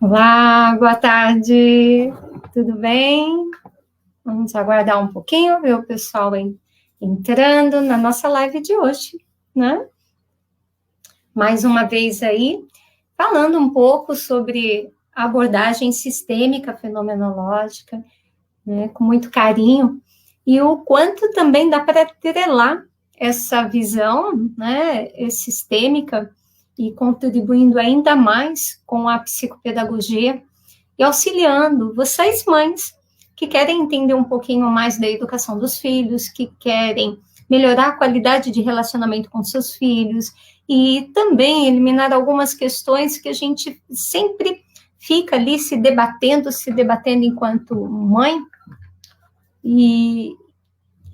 Olá, boa tarde, tudo bem? Vamos aguardar um pouquinho, ver o pessoal entrando na nossa live de hoje, né? Mais uma vez aí, falando um pouco sobre a abordagem sistêmica fenomenológica, né, com muito carinho, e o quanto também dá para atrelar essa visão, né, sistêmica, e contribuindo ainda mais com a psicopedagogia, e auxiliando vocês, mães, que querem entender um pouquinho mais da educação dos filhos, que querem melhorar a qualidade de relacionamento com seus filhos, e também eliminar algumas questões que a gente sempre fica ali se debatendo enquanto mãe, e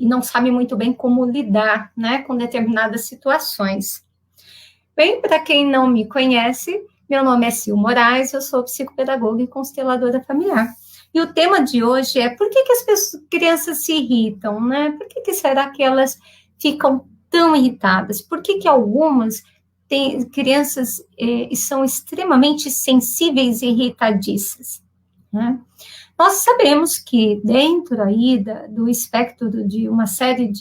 não sabe muito bem como lidar, né, com determinadas situações. Bem, para quem não me conhece, meu nome é Sil Moraes, eu sou psicopedagoga e consteladora familiar. E o tema de hoje é por que as crianças se irritam, né? Por que será que elas ficam tão irritadas? Por que algumas crianças são extremamente sensíveis e irritadiças, né? Nós sabemos que dentro aí do espectro de uma série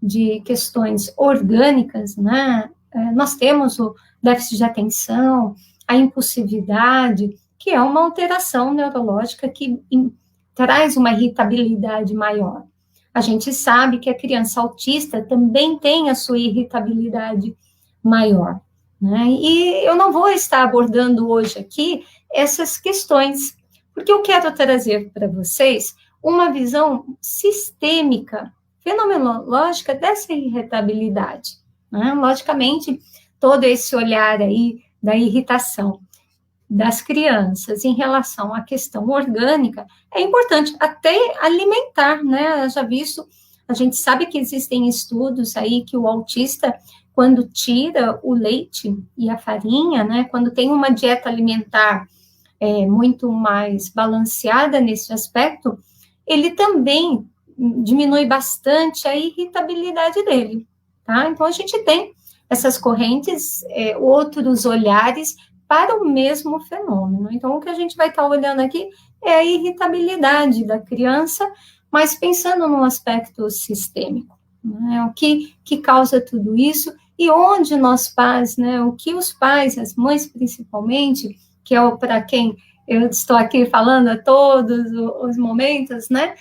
de questões orgânicas, né, nós temos o déficit de atenção, a impulsividade, que é uma alteração neurológica que traz uma irritabilidade maior. A gente sabe que a criança autista também tem a sua irritabilidade maior, né? E eu não vou estar abordando hoje aqui essas questões, porque eu quero trazer para vocês uma visão sistêmica, fenomenológica dessa irritabilidade, né? Logicamente, todo esse olhar aí da irritação das crianças em relação à questão orgânica é importante, até alimentar, né? Já visto, a gente sabe que existem estudos aí que o autista, quando tira o leite e a farinha, né? Quando tem uma dieta alimentar muito mais balanceada nesse aspecto, ele também diminui bastante a irritabilidade dele, tá? Então, a gente tem essas correntes, outros olhares para o mesmo fenômeno. Então, o que a gente vai estar olhando aqui é a irritabilidade da criança, mas pensando no aspecto sistêmico, né? O que causa tudo isso e onde nós pais, né? O que os pais, as mães principalmente, que é para quem eu estou aqui falando a todos os momentos, né?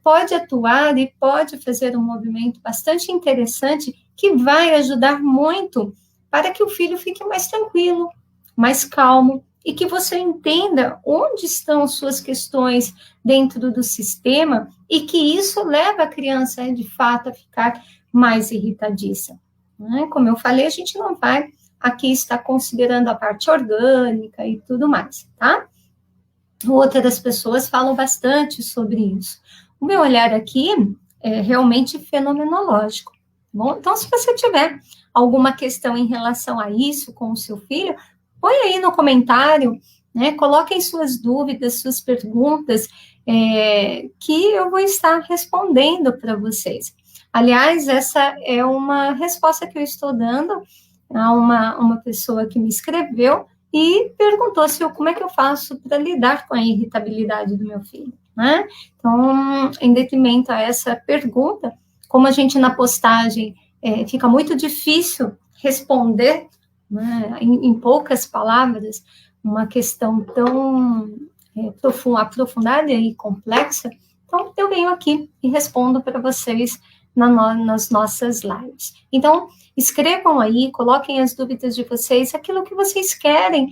Pode atuar e pode fazer um movimento bastante interessante que vai ajudar muito para que o filho fique mais tranquilo, mais calmo, e que você entenda onde estão suas questões dentro do sistema e que isso leva a criança, de fato, a ficar mais irritadiça, né? Como eu falei, a gente não vai aqui estar considerando a parte orgânica e tudo mais, tá? Outras pessoas falam bastante sobre isso. O meu olhar aqui é realmente fenomenológico. Bom, então, se você tiver alguma questão em relação a isso com o seu filho, põe aí no comentário, né? Coloquem suas dúvidas, suas perguntas, que eu vou estar respondendo para vocês. Aliás, essa é uma resposta que eu estou dando a uma pessoa que me escreveu e perguntou como é que eu faço para lidar com a irritabilidade do meu filho, né? Então, em detrimento a essa pergunta, como a gente na postagem fica muito difícil responder, né, em poucas palavras, uma questão tão aprofundada e complexa, então eu venho aqui e respondo para vocês nas nossas lives. Então, escrevam aí, coloquem as dúvidas de vocês, aquilo que vocês querem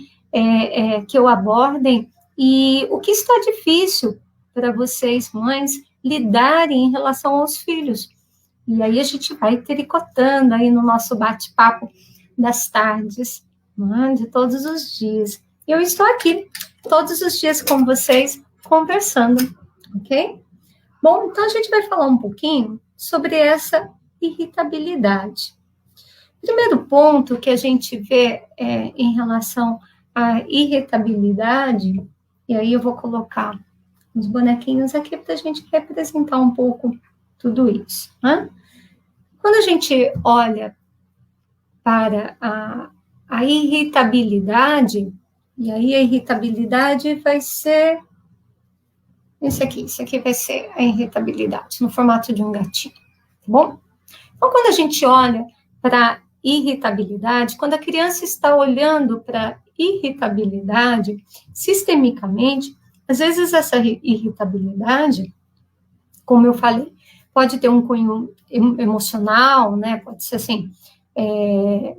que eu abordem, e o que está difícil para vocês, mães, lidarem em relação aos filhos. E aí a gente vai tricotando aí no nosso bate-papo das tardes, né, de todos os dias. E eu estou aqui todos os dias com vocês, conversando, ok? Bom, então a gente vai falar um pouquinho sobre essa irritabilidade. Primeiro ponto que a gente vê em relação à irritabilidade, e aí eu vou colocar os bonequinhos aqui para a gente representar um pouco tudo isso, né? Quando a gente olha para a irritabilidade, E aí a irritabilidade vai ser esse aqui vai ser a irritabilidade, no formato de um gatinho, tá bom? Então, quando a gente olha para irritabilidade, quando a criança está olhando para irritabilidade, sistemicamente, às vezes essa irritabilidade, como eu falei, pode ter um cunho emocional, né? Pode ser assim,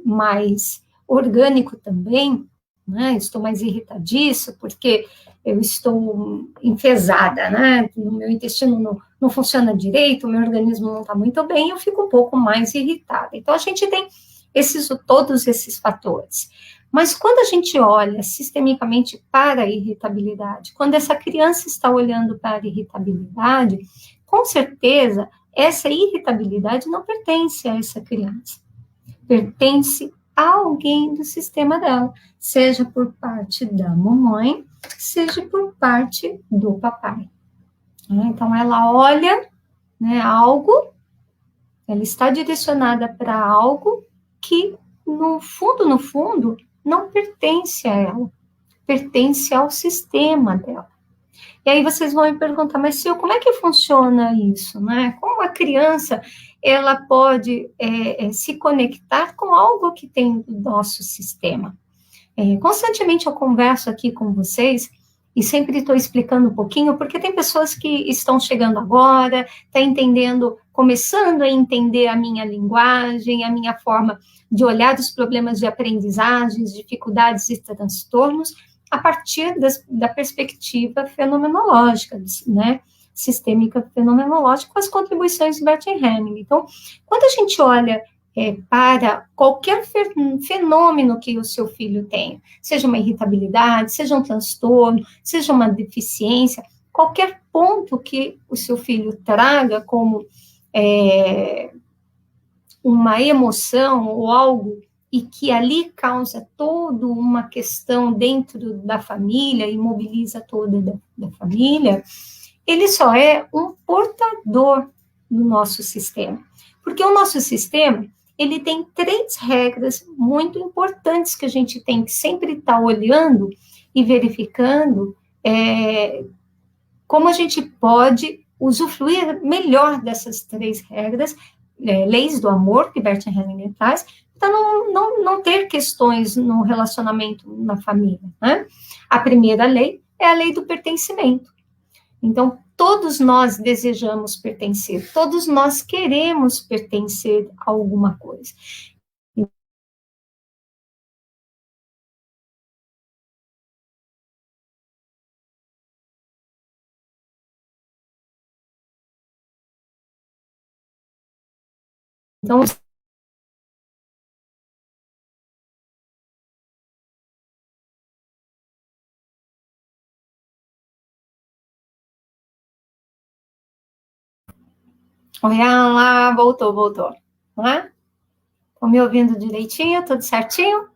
mais orgânico também, né? Estou mais irritadiço porque eu estou enfesada, né? O meu intestino não funciona direito, o meu organismo não está muito bem, eu fico um pouco mais irritada. Então, a gente tem todos esses fatores. Mas quando a gente olha sistemicamente para a irritabilidade, quando essa criança está olhando para a irritabilidade, com certeza, essa irritabilidade não pertence a essa criança. Pertence a alguém do sistema dela, seja por parte da mamãe, seja por parte do papai. Então, ela olha, né, algo, ela está direcionada para algo que, no fundo, não pertence a ela, pertence ao sistema dela. E aí vocês vão me perguntar, mas Sil, como é que funciona isso, né? Como a criança, ela pode se conectar com algo que tem do nosso sistema? Constantemente eu converso aqui com vocês e sempre estou explicando um pouquinho, porque tem pessoas que estão chegando agora, está entendendo, começando a entender a minha linguagem, a minha forma de olhar os problemas de aprendizagens, dificuldades e transtornos, a partir da perspectiva fenomenológica, né? Sistêmica fenomenológica, com as contribuições de Bert Helling. Então, quando a gente olha para qualquer fenômeno que o seu filho tenha, seja uma irritabilidade, seja um transtorno, seja uma deficiência, qualquer ponto que o seu filho traga como uma emoção ou algo e que ali causa toda uma questão dentro da família e mobiliza toda da família, ele só é um portador do nosso sistema. Porque o nosso sistema, ele tem 3 regras muito importantes que a gente tem que sempre estar olhando e verificando como a gente pode usufruir melhor dessas 3 regras, leis do amor, que Bert Hellinger traz, para não ter questões no relacionamento na família, né? A primeira lei é a lei do pertencimento. Então, todos nós desejamos pertencer, todos nós queremos pertencer a alguma coisa. Então, olha lá, voltou. Né? Estão me ouvindo direitinho, tudo certinho?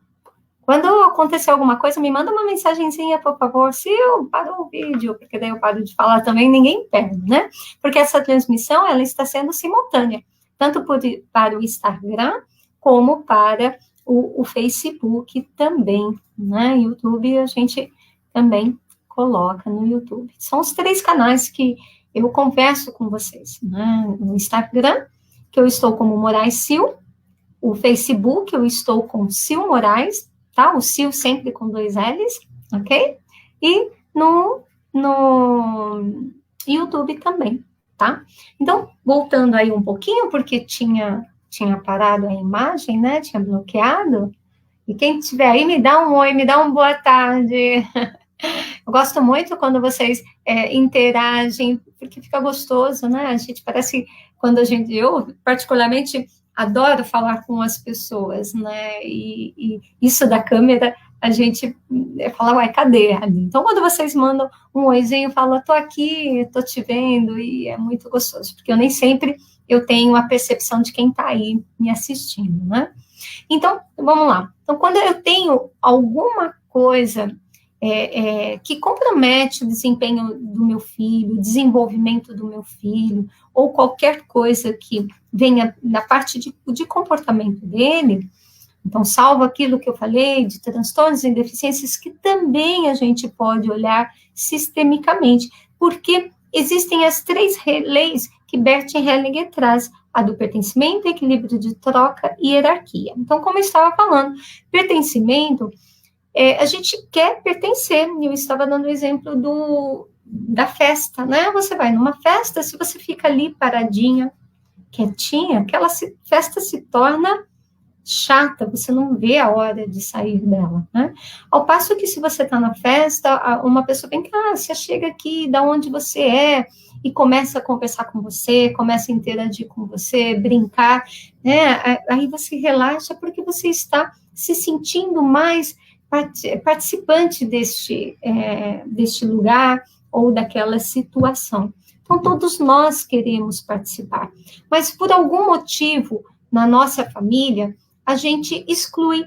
Quando acontecer alguma coisa, me manda uma mensagenzinha, por favor, se eu paro o vídeo, porque daí eu paro de falar também, ninguém perde, né? Porque essa transmissão, ela está sendo simultânea, tanto para o Instagram, como para o Facebook também, né? YouTube, a gente também coloca no YouTube. São os 3 canais que eu converso com vocês, né? No Instagram, que eu estou como Moraes Sil, o Facebook, eu estou com Sil Moraes, tá? O Sil sempre com 2 L's, ok? E no YouTube também, tá? Então, voltando aí um pouquinho, porque tinha parado a imagem, né? Tinha bloqueado. E quem estiver aí, me dá um oi, me dá uma boa tarde. Eu gosto muito quando vocês interagem, porque fica gostoso, né? A gente parece, eu particularmente adoro falar com as pessoas, né? E isso da câmera, a gente fala, uai, cadê ali? Então, quando vocês mandam um oizinho, fala, tô aqui, tô te vendo, e é muito gostoso, porque eu nem sempre eu tenho a percepção de quem está aí me assistindo, né? Então, vamos lá. Então, quando eu tenho alguma coisa que compromete o desempenho do meu filho, o desenvolvimento do meu filho, ou qualquer coisa que venha da parte de comportamento dele, Então, salvo aquilo que eu falei de transtornos e deficiências, que também a gente pode olhar sistemicamente, porque existem as 3 leis que Bert Hellinger traz, a do pertencimento, equilíbrio de troca e hierarquia. Então, como eu estava falando, pertencimento, a gente quer pertencer, eu estava dando o exemplo da festa, né? Você vai numa festa, se você fica ali paradinha, quietinha, aquela festa se torna chata, você não vê a hora de sair dela, né? Ao passo que se você está na festa, uma pessoa vem cá, você chega aqui, da onde você é, e começa a conversar com você, começa a interagir com você, brincar, né? Aí você relaxa porque você está se sentindo mais participante deste lugar ou daquela situação. Então, todos nós queremos participar, mas por algum motivo, na nossa família, a gente exclui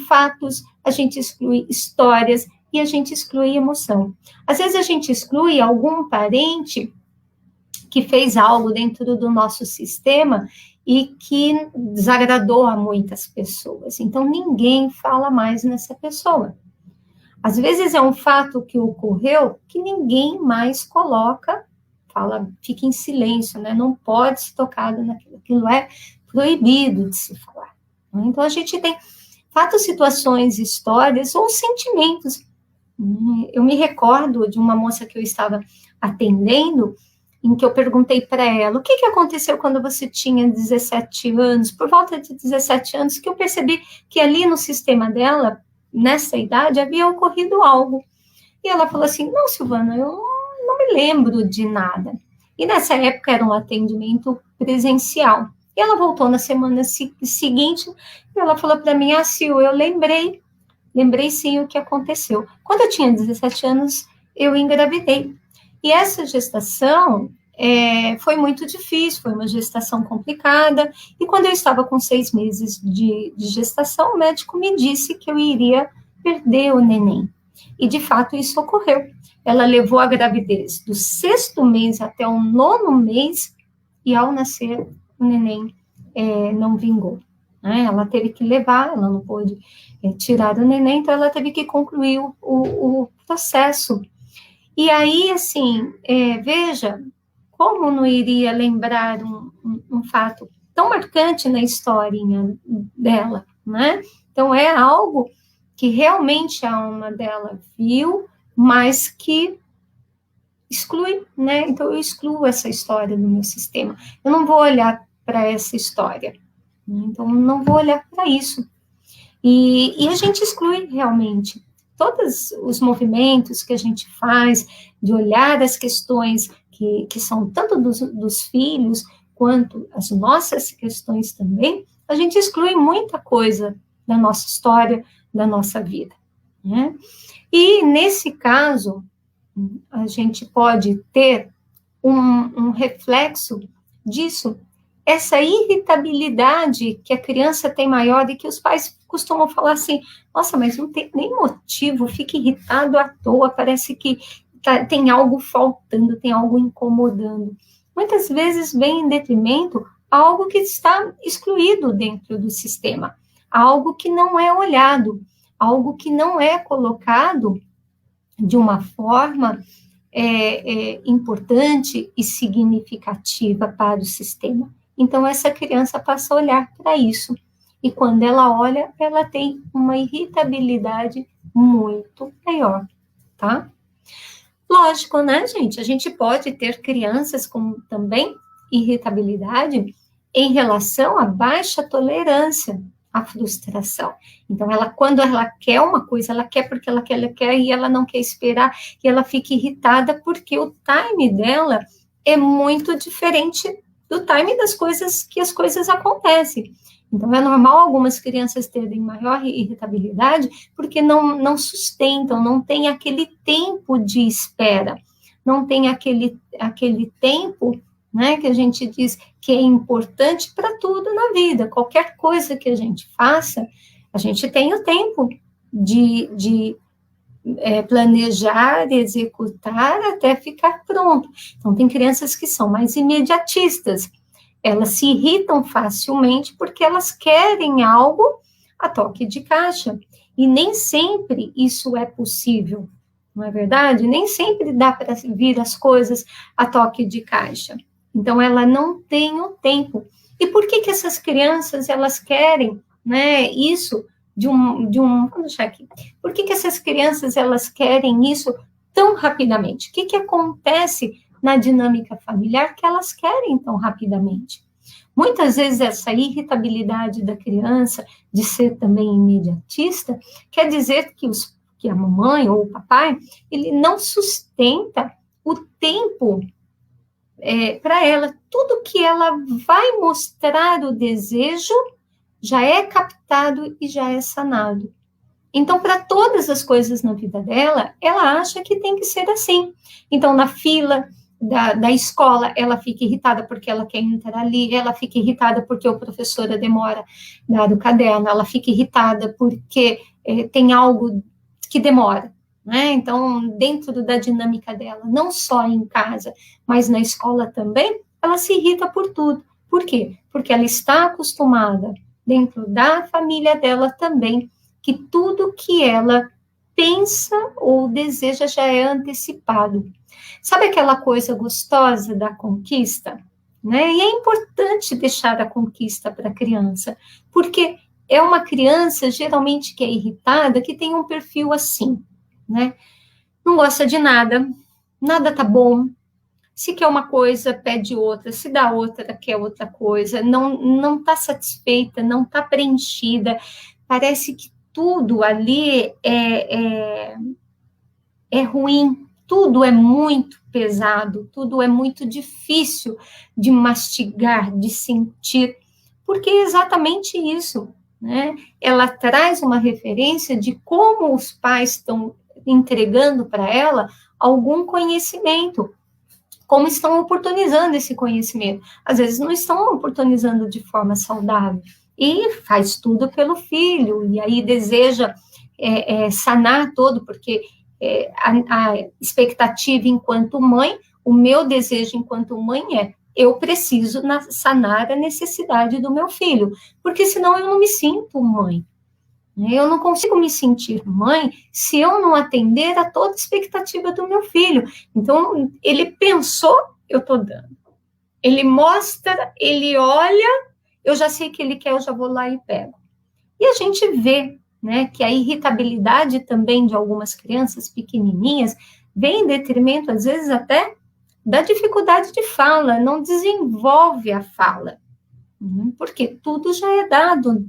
fatos, a gente exclui histórias e a gente exclui emoção. Às vezes a gente exclui algum parente que fez algo dentro do nosso sistema e que desagradou a muitas pessoas. Então, ninguém fala mais nessa pessoa. Às vezes é um fato que ocorreu que ninguém mais coloca, fala, fica em silêncio, né? Não pode ser tocado naquilo, aquilo é proibido de se falar. Então, a gente tem fatos, situações, histórias ou sentimentos. Eu me recordo de uma moça que eu estava atendendo, em que eu perguntei para ela, o que aconteceu quando você tinha 17 anos, por volta de 17 anos, que eu percebi que ali no sistema dela, nessa idade, havia ocorrido algo. E ela falou assim, não, Silvana, eu não me lembro de nada. E nessa época era um atendimento presencial. E ela voltou na semana seguinte, e ela falou para mim, Sil, eu lembrei sim o que aconteceu. Quando eu tinha 17 anos, eu engravidei. E essa gestação foi muito difícil, foi uma gestação complicada, e quando eu estava com 6 meses de gestação, o médico me disse que eu iria perder o neném. E, de fato, isso ocorreu. Ela levou a gravidez do 6º mês até o 9º mês, e ao nascer, o neném não vingou. Né? Ela teve que levar, ela não pôde tirar o neném, então ela teve que concluir o processo. E aí, assim, veja, como não iria lembrar um fato tão marcante na historinha dela, né? Então, é algo que realmente a alma dela viu, mas que exclui, né? Então, eu excluo essa história do meu sistema. Eu não vou olhar para essa história. Então, não vou olhar para isso. E a gente exclui realmente todos os movimentos que a gente faz de olhar as questões que são tanto dos filhos quanto as nossas questões também, a gente exclui muita coisa da nossa história, da nossa vida, né? E, nesse caso, a gente pode ter um reflexo disso, essa irritabilidade que a criança tem maior e que os pais costumam falar assim, nossa, mas não tem nem motivo, fica irritado à toa, parece que tem algo faltando, tem algo incomodando. Muitas vezes vem em detrimento a algo que está excluído dentro do sistema, algo que não é olhado, algo que não é colocado de uma forma importante e significativa para o sistema. Então, essa criança passa a olhar para isso. E quando ela olha, ela tem uma irritabilidade muito maior, tá? Lógico, né, gente? A gente pode ter crianças com também irritabilidade em relação à baixa tolerância à frustração. Então, quando ela quer uma coisa, ela quer porque ela quer e ela não quer esperar, e ela fica irritada porque o time dela é muito diferente do time das coisas, que as coisas acontecem. Então, é normal algumas crianças terem maior irritabilidade porque não sustentam, não tem aquele tempo de espera, não tem aquele tempo, né, que a gente diz que é importante para tudo na vida. Qualquer coisa que a gente faça, a gente tem o tempo de planejar, executar até ficar pronto. Então, tem crianças que são mais imediatistas. Elas se irritam facilmente porque elas querem algo a toque de caixa. E nem sempre isso é possível, não é verdade? Nem sempre dá para vir as coisas a toque de caixa. Então, ela não tem o tempo. E por que essas crianças, elas querem, né, isso vamos deixar aqui. Por que essas crianças, elas querem isso tão rapidamente? O que acontece na dinâmica familiar que elas querem tão rapidamente? Muitas vezes essa irritabilidade da criança de ser também imediatista quer dizer que a mamãe ou o papai, ele não sustenta o tempo para ela. Tudo que ela vai mostrar o desejo já é captado e já é sanado. Então, para todas as coisas na vida dela, ela acha que tem que ser assim. Então, na fila da escola, ela fica irritada porque ela quer entrar ali, ela fica irritada porque o professora demora a dar o caderno, ela fica irritada porque tem algo que demora, né? Então, dentro da dinâmica dela, não só em casa, mas na escola também, ela se irrita por tudo. Por quê? Porque ela está acostumada, dentro da família dela também, que tudo que ela pensa ou deseja já é antecipado. Sabe aquela coisa gostosa da conquista? Né? E é importante deixar a conquista para a criança, porque é uma criança, geralmente, que é irritada, que tem um perfil assim, né? Não gosta de nada, nada tá bom, se quer uma coisa, pede outra, se dá outra, quer outra coisa, não está satisfeita, não está preenchida, parece que tudo ali é ruim, tudo é muito pesado, tudo é muito difícil de mastigar, de sentir, porque é exatamente isso, né? Ela traz uma referência de como os pais estão entregando para ela algum conhecimento, como estão oportunizando esse conhecimento. Às vezes não estão oportunizando de forma saudável, e faz tudo pelo filho, e aí deseja sanar todo, porque a expectativa enquanto mãe, o meu desejo enquanto mãe eu preciso sanar a necessidade do meu filho, porque senão eu não me sinto mãe. Eu não consigo me sentir mãe se eu não atender a toda a expectativa do meu filho. Então, ele pensou, eu estou dando. Ele mostra, ele olha, eu já sei que ele quer, eu já vou lá e pego. E a gente vê, né, que a irritabilidade também de algumas crianças pequenininhas vem em detrimento, às vezes, até da dificuldade de fala, não desenvolve a fala. Porque tudo já é dado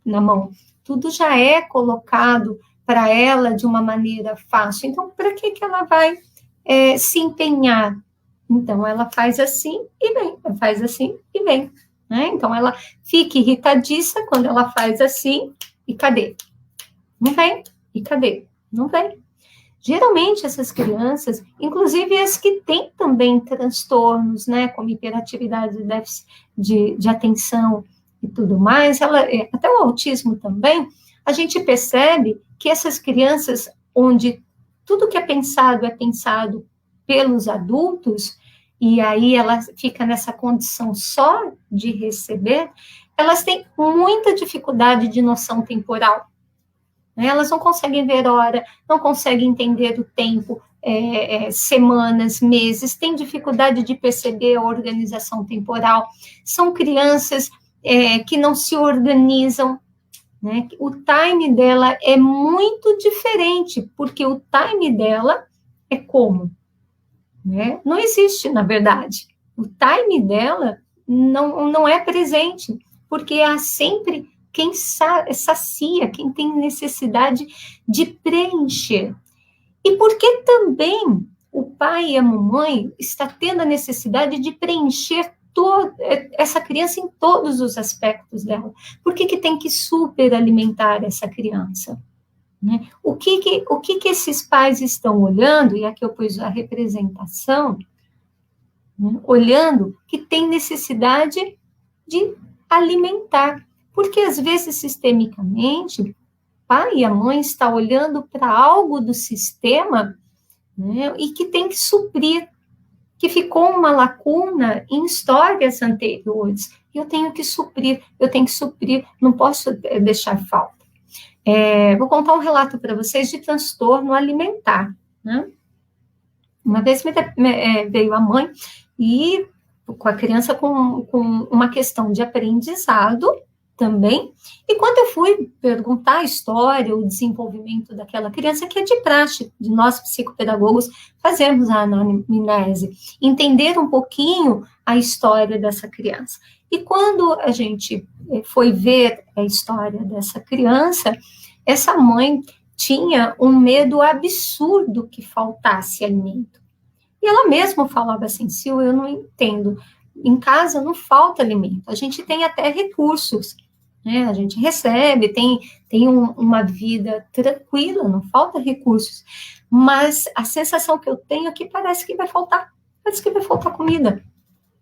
na mão, tudo já é colocado para ela de uma maneira fácil. Então, para que ela vai se empenhar? Então, ela faz assim e vem, faz assim e vem. Né? Então, ela fica irritadiça quando ela faz assim, e cadê? Não vem. E cadê? Não vem. Geralmente, essas crianças, inclusive as que têm também transtornos, né, como hiperatividade, déficit de atenção e tudo mais, até o autismo também, a gente percebe que essas crianças, onde tudo que é pensado pelos adultos, e aí ela fica nessa condição só de receber, elas têm muita dificuldade de noção temporal. Elas não conseguem ver hora, não conseguem entender o tempo, semanas, meses, têm dificuldade de perceber a organização temporal. São crianças que não se organizam, né? O time dela é muito diferente, porque o time dela é como? Né? Não existe, na verdade. O time dela não é presente, porque há sempre quem sacia, quem tem necessidade de preencher. E porque também o pai e a mamãe está tendo a necessidade de preencher essa criança em todos os aspectos dela. Por que tem que superalimentar essa criança? Né? O que esses pais estão olhando, e aqui eu pus a representação, né? Olhando que tem necessidade de alimentar. Porque, às vezes, sistemicamente, o pai e a mãe estão olhando para algo do sistema, né, e que tem que suprir. que ficou uma lacuna em histórias anteriores. Eu tenho que suprir, não posso deixar falta. Vou contar um relato para vocês de transtorno alimentar, né? Uma vez veio a mãe e com a criança com uma questão de aprendizado também, e quando eu fui perguntar a história, o desenvolvimento daquela criança, que é de praxe, de nós psicopedagogos fazermos a anamnese, entender um pouquinho a história dessa criança. E quando a gente foi ver a história dessa criança, essa mãe tinha um medo absurdo que faltasse alimento. E ela mesma falava assim, Sil, eu não entendo, em casa não falta alimento, a gente tem até recursos, né? A gente recebe, tem uma vida tranquila, não falta recursos, mas a sensação que eu tenho é que parece que vai faltar comida,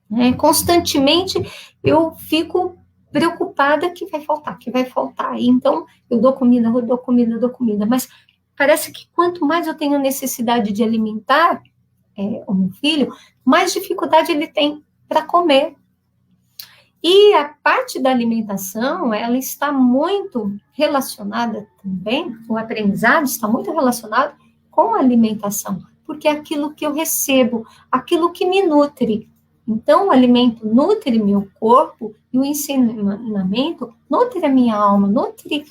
né? Constantemente eu fico preocupada que vai faltar, e então eu dou comida, mas parece que quanto mais eu tenho necessidade de alimentar o meu filho, mais dificuldade ele tem para comer. E a parte da alimentação, ela está muito relacionada também, o aprendizado está muito relacionado com a alimentação, porque é aquilo que eu recebo, aquilo que me nutre. Então, o alimento nutre meu corpo e o ensinamento nutre a minha alma, nutre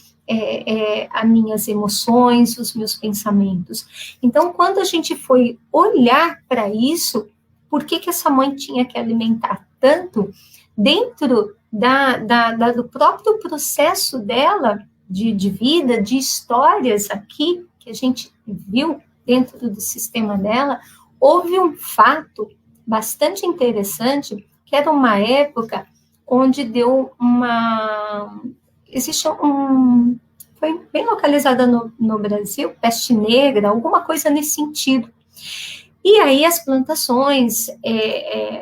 as minhas emoções, os meus pensamentos. Então, quando a gente foi olhar para isso, por que essa mãe tinha que alimentar tanto, dentro do próprio processo dela de vida, de histórias aqui, que a gente viu dentro do sistema dela, houve um fato bastante interessante, que era uma época onde deu foi bem localizada no Brasil, peste negra, alguma coisa nesse sentido. E aí as plantações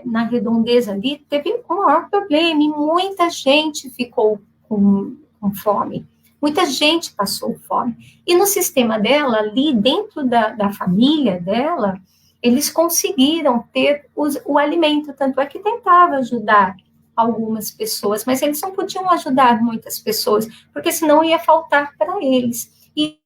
na redondeza ali teve um maior problema e muita gente ficou com fome. Muita gente passou fome. E no sistema dela, ali dentro da família dela, eles conseguiram ter o alimento, tanto é que tentava ajudar algumas pessoas, mas eles não podiam ajudar muitas pessoas, porque senão ia faltar para eles. E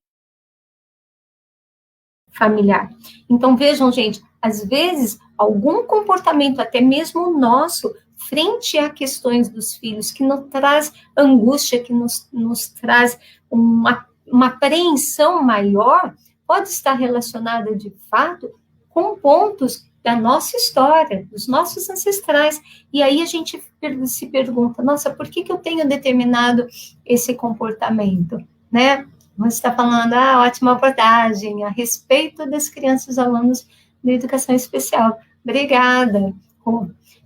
familiar. Então, vejam, gente, às vezes, algum comportamento, até mesmo nosso, frente a questões dos filhos, que nos traz angústia, que nos traz uma apreensão maior, pode estar relacionada, de fato, com pontos da nossa história, dos nossos ancestrais. E aí a gente se pergunta, nossa, por que eu tenho determinado esse comportamento, né? Você está falando, ótima abordagem, a respeito das crianças e alunos de educação especial. Obrigada.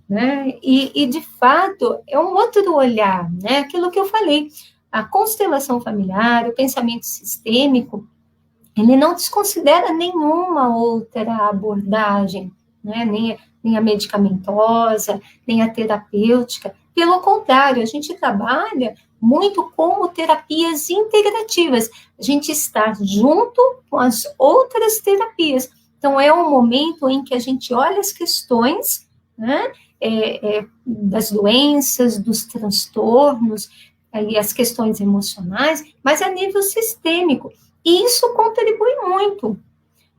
Né? E, de fato, é um outro olhar, né? Aquilo que eu falei, a constelação familiar, o pensamento sistêmico, ele não desconsidera nenhuma outra abordagem, né? Nem a medicamentosa, nem a terapêutica. Pelo contrário, a gente trabalha muito como terapias integrativas. A gente está junto com as outras terapias. Então, é um momento em que a gente olha as questões, né, das doenças, dos transtornos, e as questões emocionais, mas a nível sistêmico. E isso contribui muito.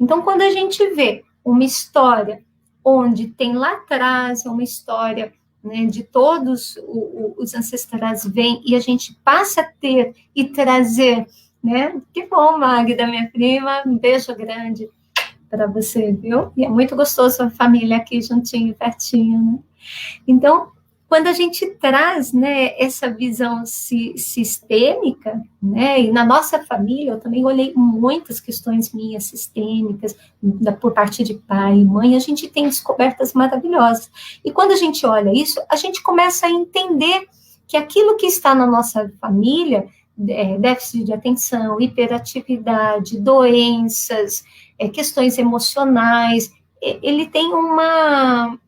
Então, quando a gente vê uma história onde tem lá atrás uma história, né, de todos os ancestrais vêm, e a gente passa a ter e trazer, né? Que bom, Magda, minha prima, um beijo grande para você, viu? E é muito gostoso a família aqui juntinho, pertinho, né? Então, quando a gente traz, né, essa visão sistêmica, né, e na nossa família eu também olhei muitas questões minhas sistêmicas, por parte de pai e mãe, a gente tem descobertas maravilhosas. E quando a gente olha isso, a gente começa a entender que aquilo que está na nossa família, déficit de atenção, hiperatividade, doenças, questões emocionais, ele tem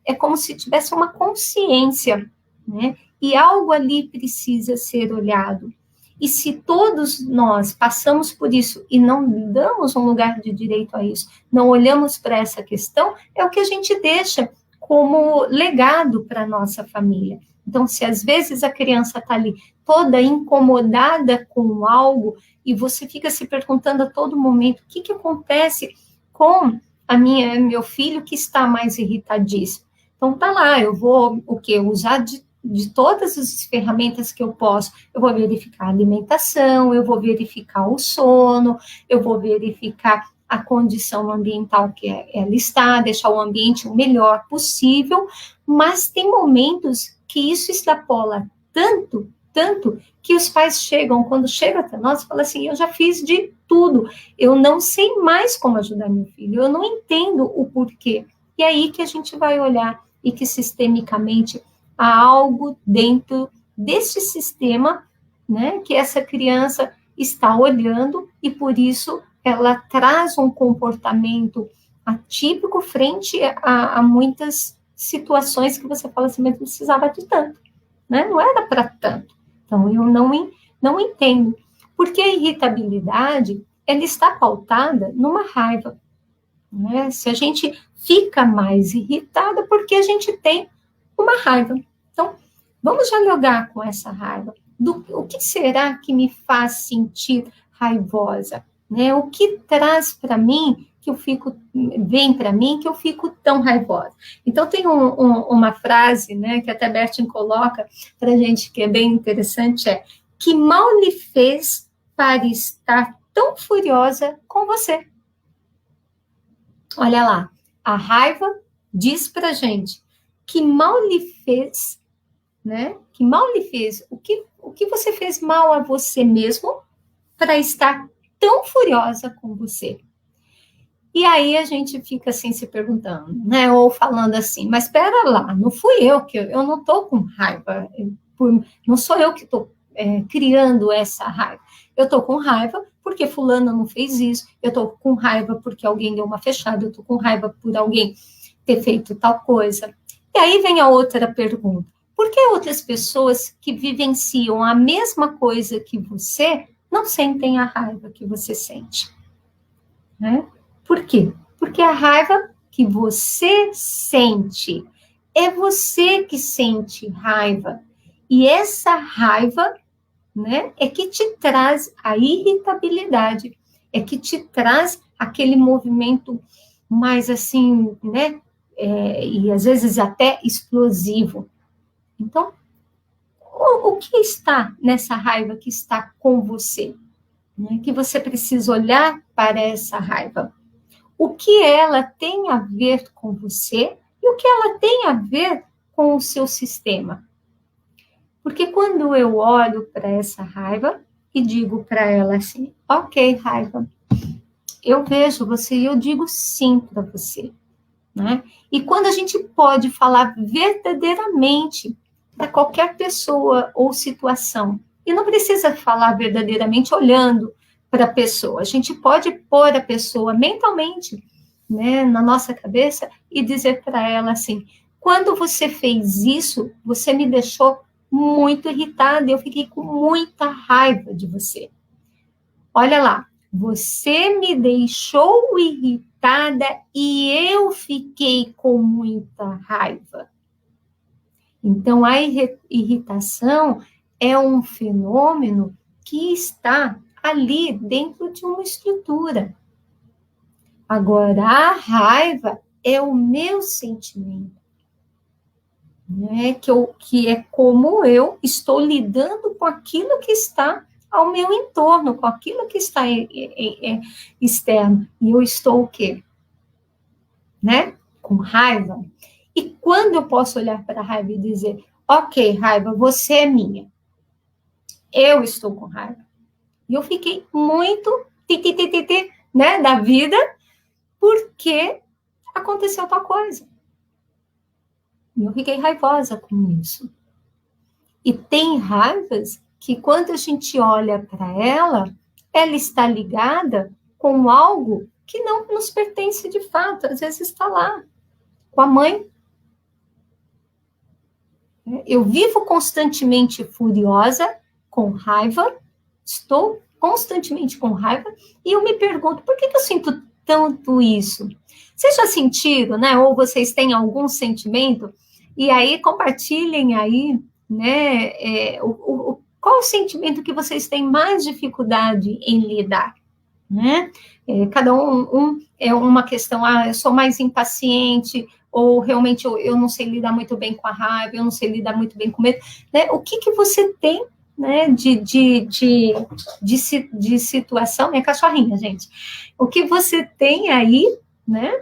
é como se tivesse uma consciência, né? E algo ali precisa ser olhado. E se todos nós passamos por isso e não damos um lugar de direito a isso, não olhamos para essa questão, é o que a gente deixa como legado para a nossa família. Então, se às vezes a criança está ali toda incomodada com algo, e você fica se perguntando a todo momento, o que acontece com meu filho que está mais irritadíssimo? Então, tá lá, eu vou, usar de todas as ferramentas que eu posso, eu vou verificar a alimentação, eu vou verificar o sono, eu vou verificar a condição ambiental que ela está, deixar o ambiente o melhor possível, mas tem momentos que isso extrapola tanto, que os pais chegam, quando chegam até nós, falam assim, eu já fiz de tudo, eu não sei mais como ajudar meu filho, eu não entendo o porquê. E aí que a gente vai olhar e que sistemicamente há algo dentro deste sistema, né, que essa criança está olhando e por isso ela traz um comportamento atípico frente a muitas situações que você fala assim, mas não precisava de tanto, né? Não era para tanto. Então, eu não entendo. Porque a irritabilidade, ela está pautada numa raiva, né? Se a gente fica mais irritada, porque a gente tem uma raiva. Então, vamos dialogar com essa raiva. O que será que me faz sentir raivosa? Né? O que traz para mim que vem para mim que eu fico tão raivosa? Então, tem uma frase, né, que até Bertin coloca para a gente, que é bem interessante, que mal lhe fez para estar tão furiosa com você? Olha lá, a raiva diz para a gente que mal lhe fez, né? Que mal lhe fez, o que você fez mal a você mesmo para estar tão furiosa com você? E aí a gente fica assim se perguntando, né? Ou falando assim, mas espera lá, não fui eu não estou com raiva, não sou eu que estou criando essa raiva. Eu estou com raiva porque fulano não fez isso, eu estou com raiva porque alguém deu uma fechada, eu estou com raiva por alguém ter feito tal coisa. E aí vem a outra pergunta, por que outras pessoas que vivenciam a mesma coisa que você não sentem a raiva que você sente? Né? Por quê? Porque a raiva que você sente, é você que sente raiva. E essa raiva, né, é que te traz a irritabilidade, é que te traz aquele movimento mais assim, né, e às vezes até explosivo. Então, o que está nessa raiva que está com você? Né, que você precisa olhar para essa raiva. O que ela tem a ver com você e o que ela tem a ver com o seu sistema. Porque quando eu olho para essa raiva e digo para ela assim, ok, raiva, eu vejo você e eu digo sim para você. Né? E quando a gente pode falar verdadeiramente para qualquer pessoa ou situação, e não precisa falar verdadeiramente olhando para a pessoa, a gente pode pôr a pessoa mentalmente, né, na nossa cabeça e dizer para ela assim, quando você fez isso, você me deixou muito irritada, eu fiquei com muita raiva de você. Olha lá, você me deixou irritada e eu fiquei com muita raiva. Então, a irritação é um fenômeno que está ali dentro de uma estrutura. Agora, a raiva é o meu sentimento, né? Que é como eu estou lidando com aquilo que está ao meu entorno, com aquilo que está externo. E eu estou o quê? Né? Com raiva. E quando eu posso olhar para a raiva e dizer, ok, raiva, você é minha. Eu estou com raiva. E eu fiquei muito né, da vida, porque aconteceu tal coisa. E eu fiquei raivosa com isso. E tem raivas que quando a gente olha para ela está ligada com algo que não nos pertence de fato. Às vezes está lá, com a mãe. Eu vivo constantemente furiosa, com raiva, estou constantemente com raiva, e eu me pergunto, por que eu sinto tanto isso? Vocês já sentiram, né? Ou vocês têm algum sentimento? E aí, compartilhem aí, né? Qual o sentimento que vocês têm mais dificuldade em lidar, né? Cada um é uma questão, eu sou mais impaciente, ou realmente eu não sei lidar muito bem com a raiva, eu não sei lidar muito bem com medo, né? O que você tem, né, de situação, minha cachorrinha, gente, o que você tem aí, né,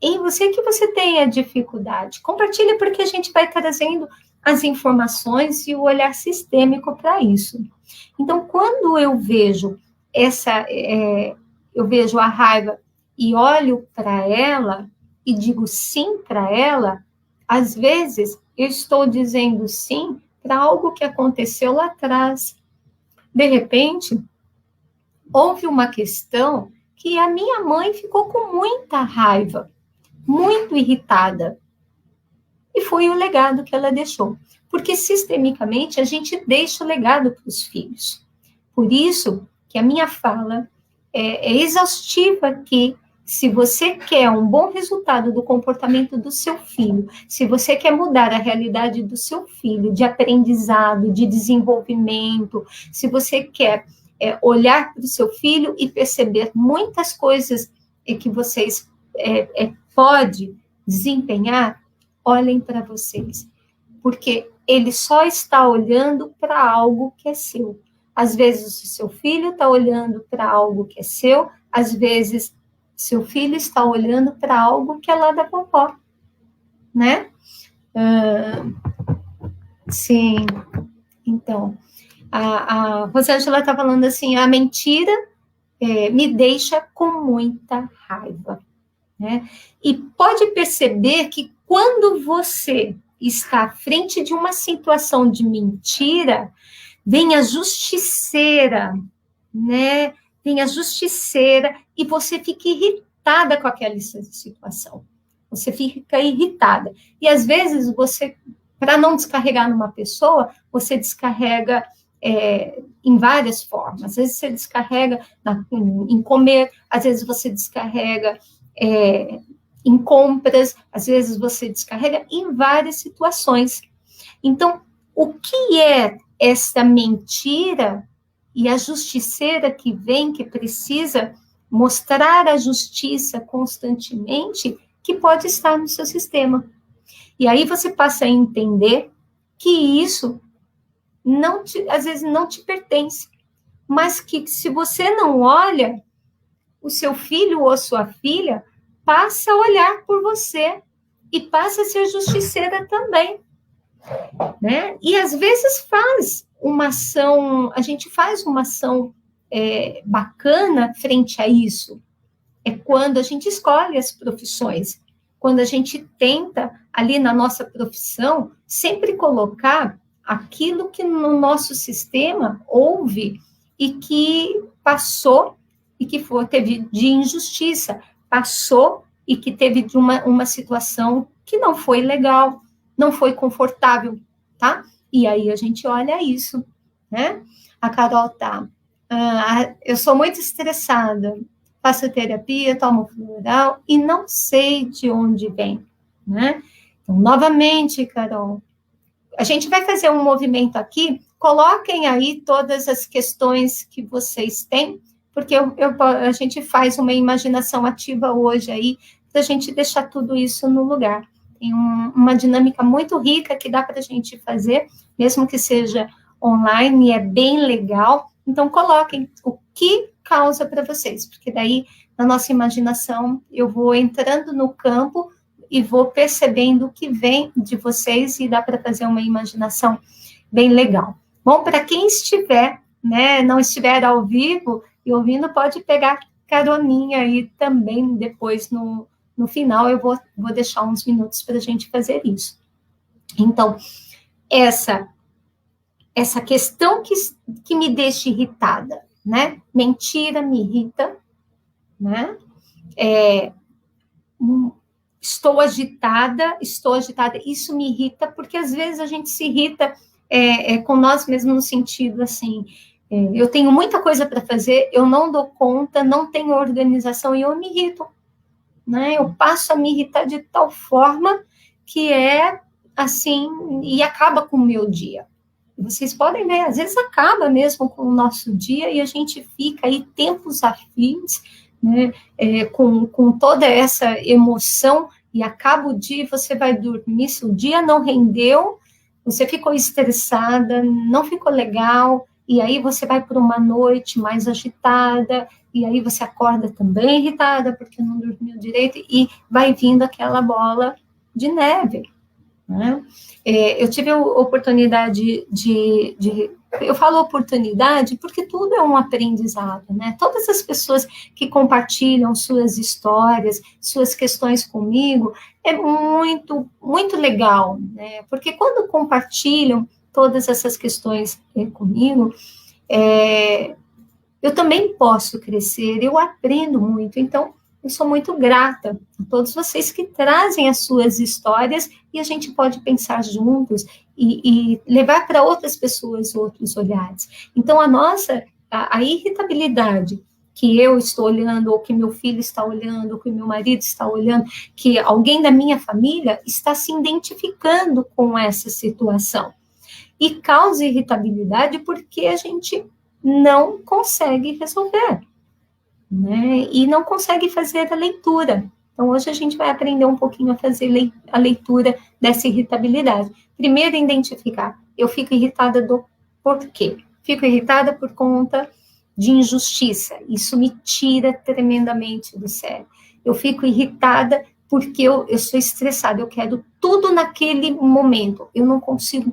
em você que você tem a dificuldade. Compartilha, porque a gente vai trazendo as informações e o olhar sistêmico para isso. Então, quando eu vejo eu vejo a raiva e olho para ela e digo sim para ela, às vezes eu estou dizendo sim para algo que aconteceu lá atrás. De repente, houve uma questão que a minha mãe ficou com muita raiva, muito irritada. E foi o legado que ela deixou. Porque, sistemicamente, a gente deixa o legado para os filhos. Por isso que a minha fala é exaustiva aqui. Se você quer um bom resultado do comportamento do seu filho, se você quer mudar a realidade do seu filho, de aprendizado, de desenvolvimento, se você quer olhar para o seu filho e perceber muitas coisas que vocês pode desempenhar, olhem para vocês, porque ele só está olhando para algo que é seu. Às vezes o seu filho está olhando para algo que é seu, às vezes seu filho está olhando para algo que é lá da vovó, né? Sim, então, a Rosângela está falando assim, a mentira me deixa com muita raiva, né? E pode perceber que quando você está à frente de uma situação de mentira, vem a justiceira, né? Vem a justiceira e você fica irritada com aquela situação. Você fica irritada. E às vezes você, para não descarregar numa pessoa, você descarrega em várias formas. Às vezes você descarrega em comer, às vezes você descarrega em compras, às vezes você descarrega em várias situações. Então, o que é essa mentira e a justiceira que vem, que precisa mostrar a justiça constantemente, que pode estar no seu sistema? E aí você passa a entender que isso às vezes não te pertence, mas que se você não olha, o seu filho ou sua filha passa a olhar por você e passa a ser justiceira também, né? E às vezes a gente faz uma ação bacana frente a isso. É quando a gente escolhe as profissões, quando a gente tenta, ali na nossa profissão, sempre colocar aquilo que no nosso sistema houve e que passou e que teve de injustiça, passou e que teve de uma situação que não foi legal, não foi confortável, tá? E aí a gente olha isso, né? A Carol tá, eu sou muito estressada, faço terapia, tomo floral e não sei de onde vem, né? Então, novamente, Carol, a gente vai fazer um movimento aqui, coloquem aí todas as questões que vocês têm, porque a gente faz uma imaginação ativa hoje aí, para a gente deixar tudo isso no lugar. Tem uma dinâmica muito rica que dá para a gente fazer, mesmo que seja online, é bem legal. Então, coloquem o que causa para vocês, porque daí, na nossa imaginação, eu vou entrando no campo e vou percebendo o que vem de vocês e dá para fazer uma imaginação bem legal. Bom, para quem estiver, né, não estiver ao vivo e ouvindo, pode pegar caroninha aí também depois no final, eu vou deixar uns minutos para a gente fazer isso. Então, essa questão que me deixa irritada, né? Mentira me irrita, né? Estou agitada, isso me irrita, porque às vezes a gente se irrita com nós mesmos no sentido assim, Eu tenho muita coisa para fazer, eu não dou conta, não tenho organização e eu me irrito, né? Eu passo a me irritar de tal forma que é assim, e acaba com o meu dia. Vocês podem ver, às vezes acaba mesmo com o nosso dia e a gente fica aí tempos a fios, né, com toda essa emoção, e acaba o dia, você vai dormir, se o dia não rendeu, você ficou estressada, não ficou legal, e aí você vai para uma noite mais agitada, e aí você acorda também irritada, porque não dormiu direito, e vai vindo aquela bola de neve, né? Eu tive a oportunidade eu falo oportunidade porque tudo é um aprendizado, né? Todas as pessoas que compartilham suas histórias, suas questões comigo, é muito, muito legal, né? Porque quando compartilham todas essas questões comigo, eu também posso crescer, eu aprendo muito, então eu sou muito grata a todos vocês que trazem as suas histórias e a gente pode pensar juntos e levar para outras pessoas outros olhares. Então, a irritabilidade que eu estou olhando, ou que meu filho está olhando, ou que meu marido está olhando, que alguém da minha família está se identificando com essa situação. E causa irritabilidade porque a gente não consegue resolver, né? E não consegue fazer a leitura. Então, hoje a gente vai aprender um pouquinho a fazer a leitura dessa irritabilidade. Primeiro, identificar. Eu fico irritada do porquê? Fico irritada por conta de injustiça. Isso me tira tremendamente do sério. Eu fico irritada porque eu sou estressada. Eu quero tudo naquele momento. Eu não consigo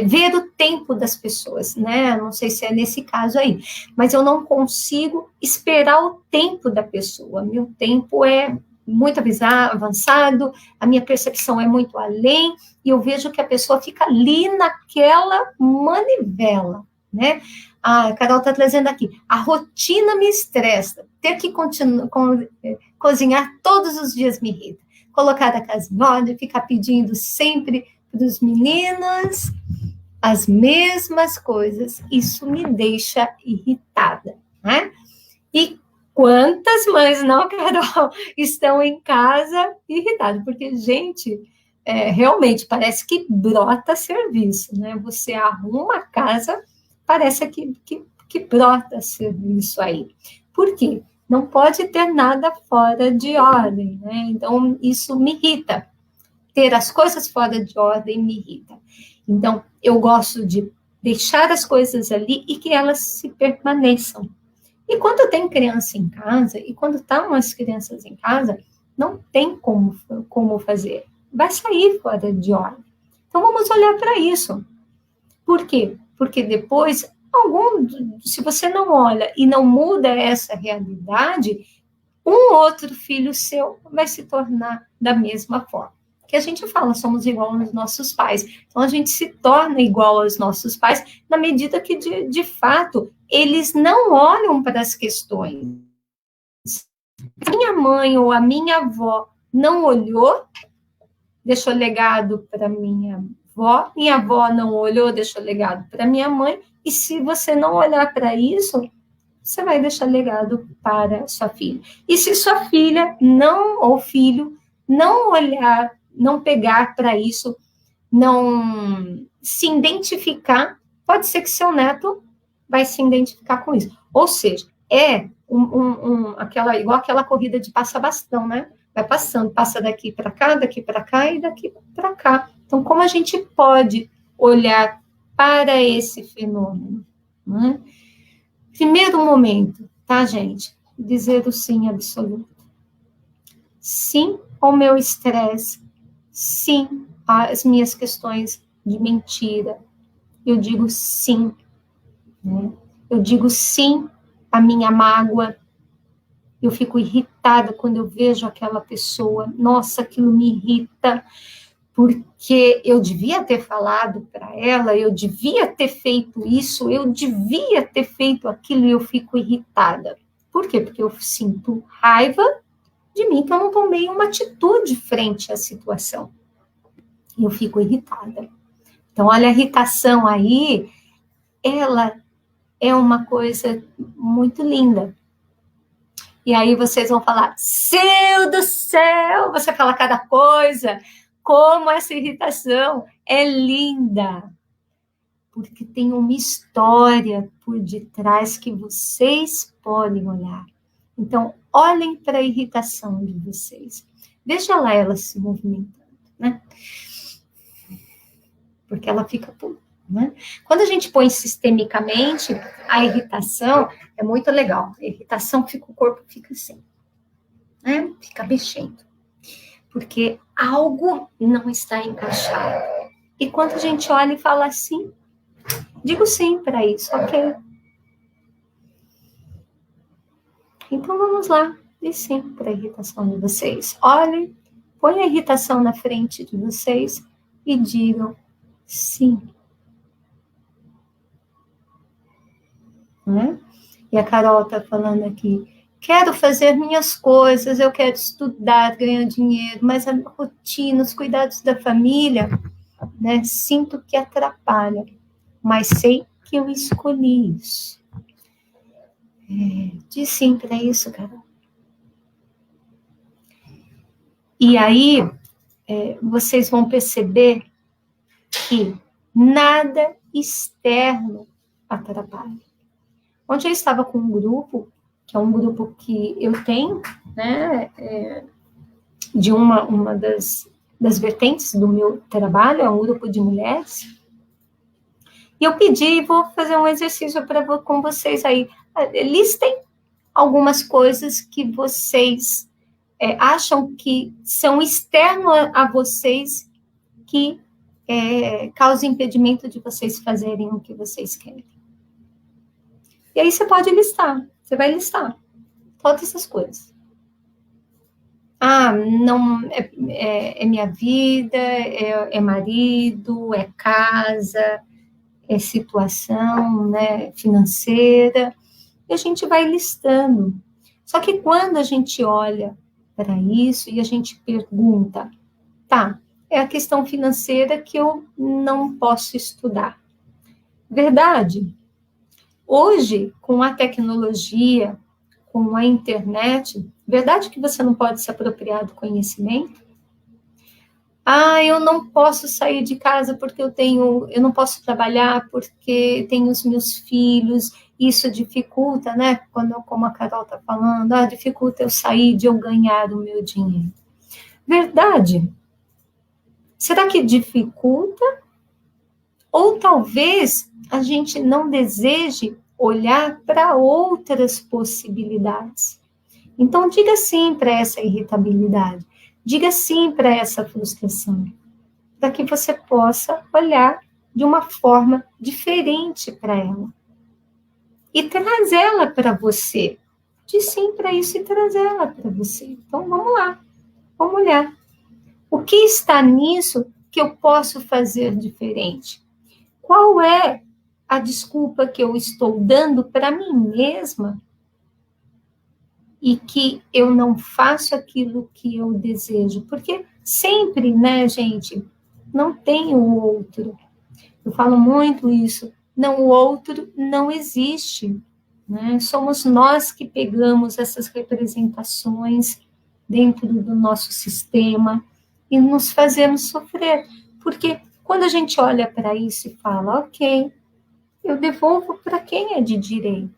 ver o tempo das pessoas, né? Não sei se é nesse caso aí, mas eu não consigo esperar o tempo da pessoa. Meu tempo é muito avançado, a minha percepção é muito além, e eu vejo que a pessoa fica ali naquela manivela, né? A Carol está trazendo aqui, a rotina me estressa, ter que cozinhar todos os dias me irrita, colocar a casa em ordem, ficar pedindo sempre dos meninos as mesmas coisas, isso me deixa irritada, né? E quantas mães, não, Carol, estão em casa irritadas? Porque, gente, realmente parece que brota serviço, né? Você arruma a casa, parece que brota serviço aí. Por quê? Não pode ter nada fora de ordem, né? Então, isso me irrita. Ter as coisas fora de ordem me irrita. Então, eu gosto de deixar as coisas ali e que elas se permaneçam. E quando tem criança em casa, e quando estão as crianças em casa, não tem como fazer. Vai sair fora de ordem. Então, vamos olhar para isso. Por quê? Porque depois, se você não olha e não muda essa realidade, um outro filho seu vai se tornar da mesma forma. Que a gente fala, somos igual aos nossos pais. Então, a gente se torna igual aos nossos pais na medida que, de fato, eles não olham para as questões. A minha mãe ou a minha avó não olhou, deixou legado para minha avó não olhou, deixou legado para minha mãe, e se você não olhar para isso, você vai deixar legado para sua filha. E se sua filha ou filho não olhar, não pegar para isso, não se identificar, pode ser que seu neto vai se identificar com isso. Ou seja, igual aquela corrida de passa-bastão, né? Vai passando, passa daqui para cá e daqui para cá. Então, como a gente pode olhar para esse fenômeno, né? Primeiro momento, tá, gente? Dizer o sim absoluto. Sim ao meu estresse. Sim às minhas questões de mentira. Eu digo sim. Né? Eu digo sim à minha mágoa. Eu fico irritada quando eu vejo aquela pessoa. Nossa, aquilo me irrita. Porque eu devia ter falado para ela, eu devia ter feito isso, eu devia ter feito aquilo e eu fico irritada. Por quê? Porque eu sinto raiva de mim que eu não tomei uma atitude frente à situação. E eu fico irritada. Então, olha, a irritação aí, ela é uma coisa muito linda. E aí vocês vão falar, céu do céu, você fala cada coisa, como essa irritação é linda. Porque tem uma história por detrás que vocês podem olhar. Então, olhem para a irritação de vocês. Veja lá ela se movimentando, né? Porque ela fica por... Né? Quando a gente põe sistemicamente, a irritação é muito legal. A irritação fica, o corpo fica assim, né? Fica mexendo. Porque algo não está encaixado. E quando a gente olha e fala assim, digo sim para isso, ok. Então vamos lá, diz sim para a irritação de vocês. Olhem, põe a irritação na frente de vocês e digam sim. Né? E a Carol está falando aqui, quero fazer minhas coisas, eu quero estudar, ganhar dinheiro, mas a rotina, os cuidados da família, né, sinto que atrapalha, mas sei que eu escolhi isso. Diz sim para isso, Carol. E aí, vocês vão perceber que nada externo atrapalha. Ontem eu estava com um grupo, que é um grupo que eu tenho, né, de uma das vertentes do meu trabalho, é um grupo de mulheres, e eu pedi, vou fazer um exercício com vocês aí, listem algumas coisas que vocês acham que são externos a vocês, que causam impedimento de vocês fazerem o que vocês querem. E aí você pode listar, você vai listar todas essas coisas. Ah, não, é minha vida, é marido, é casa, é situação, né, financeira, e a gente vai listando. Só que quando a gente olha para isso e a gente pergunta, tá, é a questão financeira que eu não posso estudar. Verdade? Hoje, com a tecnologia, com a internet, verdade que você não pode se apropriar do conhecimento? Ah, eu não posso sair de casa porque eu não posso trabalhar porque tenho os meus filhos, isso dificulta, né? Como a Carol está falando, dificulta eu sair, de eu ganhar o meu dinheiro. Verdade? Será que dificulta? Ou talvez a gente não deseje olhar para outras possibilidades. Então, diga sim para essa irritabilidade, diga sim para essa frustração, para que você possa olhar de uma forma diferente para ela. E trazê-la para você. Diz sim para isso e trazê-la para você. Então, vamos lá, vamos olhar. O que está nisso que eu posso fazer diferente? Qual é a desculpa que eu estou dando para mim mesma e que eu não faço aquilo que eu desejo? Porque sempre, né, gente, não tem o outro. Eu falo muito isso. Não, o outro não existe. Né? Somos nós que pegamos essas representações dentro do nosso sistema e nos fazemos sofrer. Porque quando a gente olha para isso e fala, ok, eu devolvo para quem é de direito.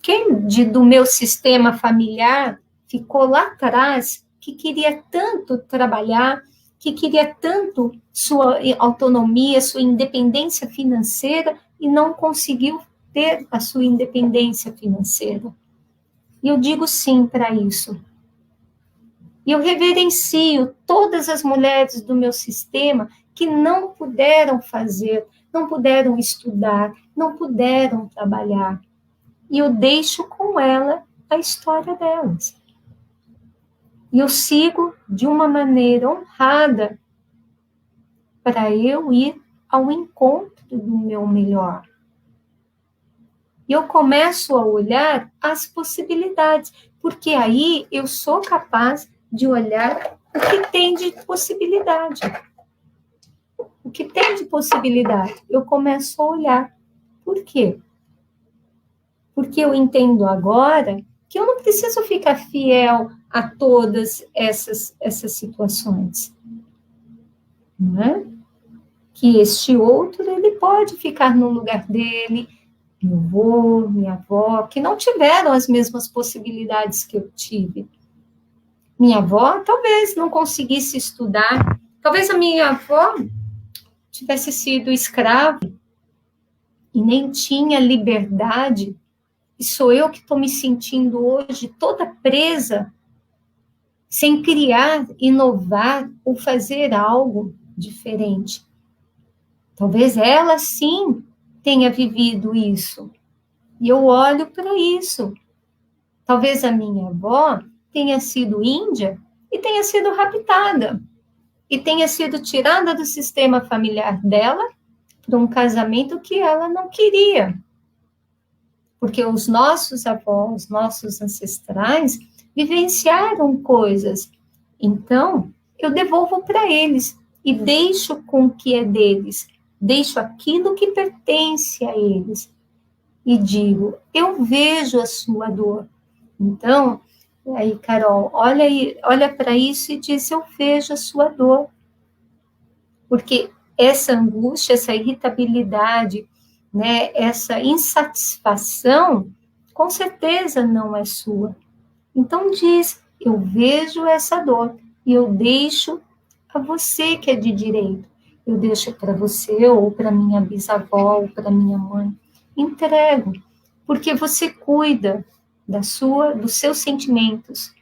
Quem do meu sistema familiar ficou lá atrás, que queria tanto trabalhar, que queria tanto sua autonomia, sua independência financeira, e não conseguiu ter a sua independência financeira. E eu digo sim para isso. E eu reverencio todas as mulheres do meu sistema que não puderam fazer, não puderam estudar, não puderam trabalhar. E eu deixo com ela a história delas. E eu sigo de uma maneira honrada para eu ir ao encontro do meu melhor. E eu começo a olhar as possibilidades, porque aí eu sou capaz de olhar o que tem de possibilidade. o que tem de possibilidade. Eu começo a olhar. Por quê? Porque eu entendo agora que eu não preciso ficar fiel a todas essas situações. Não é? Que este outro, ele pode ficar no lugar dele, meu avô, minha avó, que não tiveram as mesmas possibilidades que eu tive. Minha avó talvez não conseguisse estudar, talvez a minha avó tivesse sido escrava e nem tinha liberdade, e sou eu que estou me sentindo hoje toda presa, sem criar, inovar ou fazer algo diferente. Talvez ela sim tenha vivido isso, e eu olho para isso. Talvez a minha avó tenha sido índia e tenha sido raptada, e tenha sido tirada do sistema familiar dela para um casamento que ela não queria. Porque os nossos avós, nossos ancestrais, vivenciaram coisas. Então, eu devolvo para eles e deixo com o que é deles, deixo aquilo que pertence a eles. E digo, eu vejo a sua dor. Então, aí, Carol, olha para isso e diz, eu vejo a sua dor. Porque essa angústia, essa irritabilidade, né, essa insatisfação, com certeza não é sua. Então diz, eu vejo essa dor e eu deixo a você que é de direito. Eu deixo para você ou para minha bisavó ou para minha mãe. Entrego, porque você cuida dos seus sentimentos.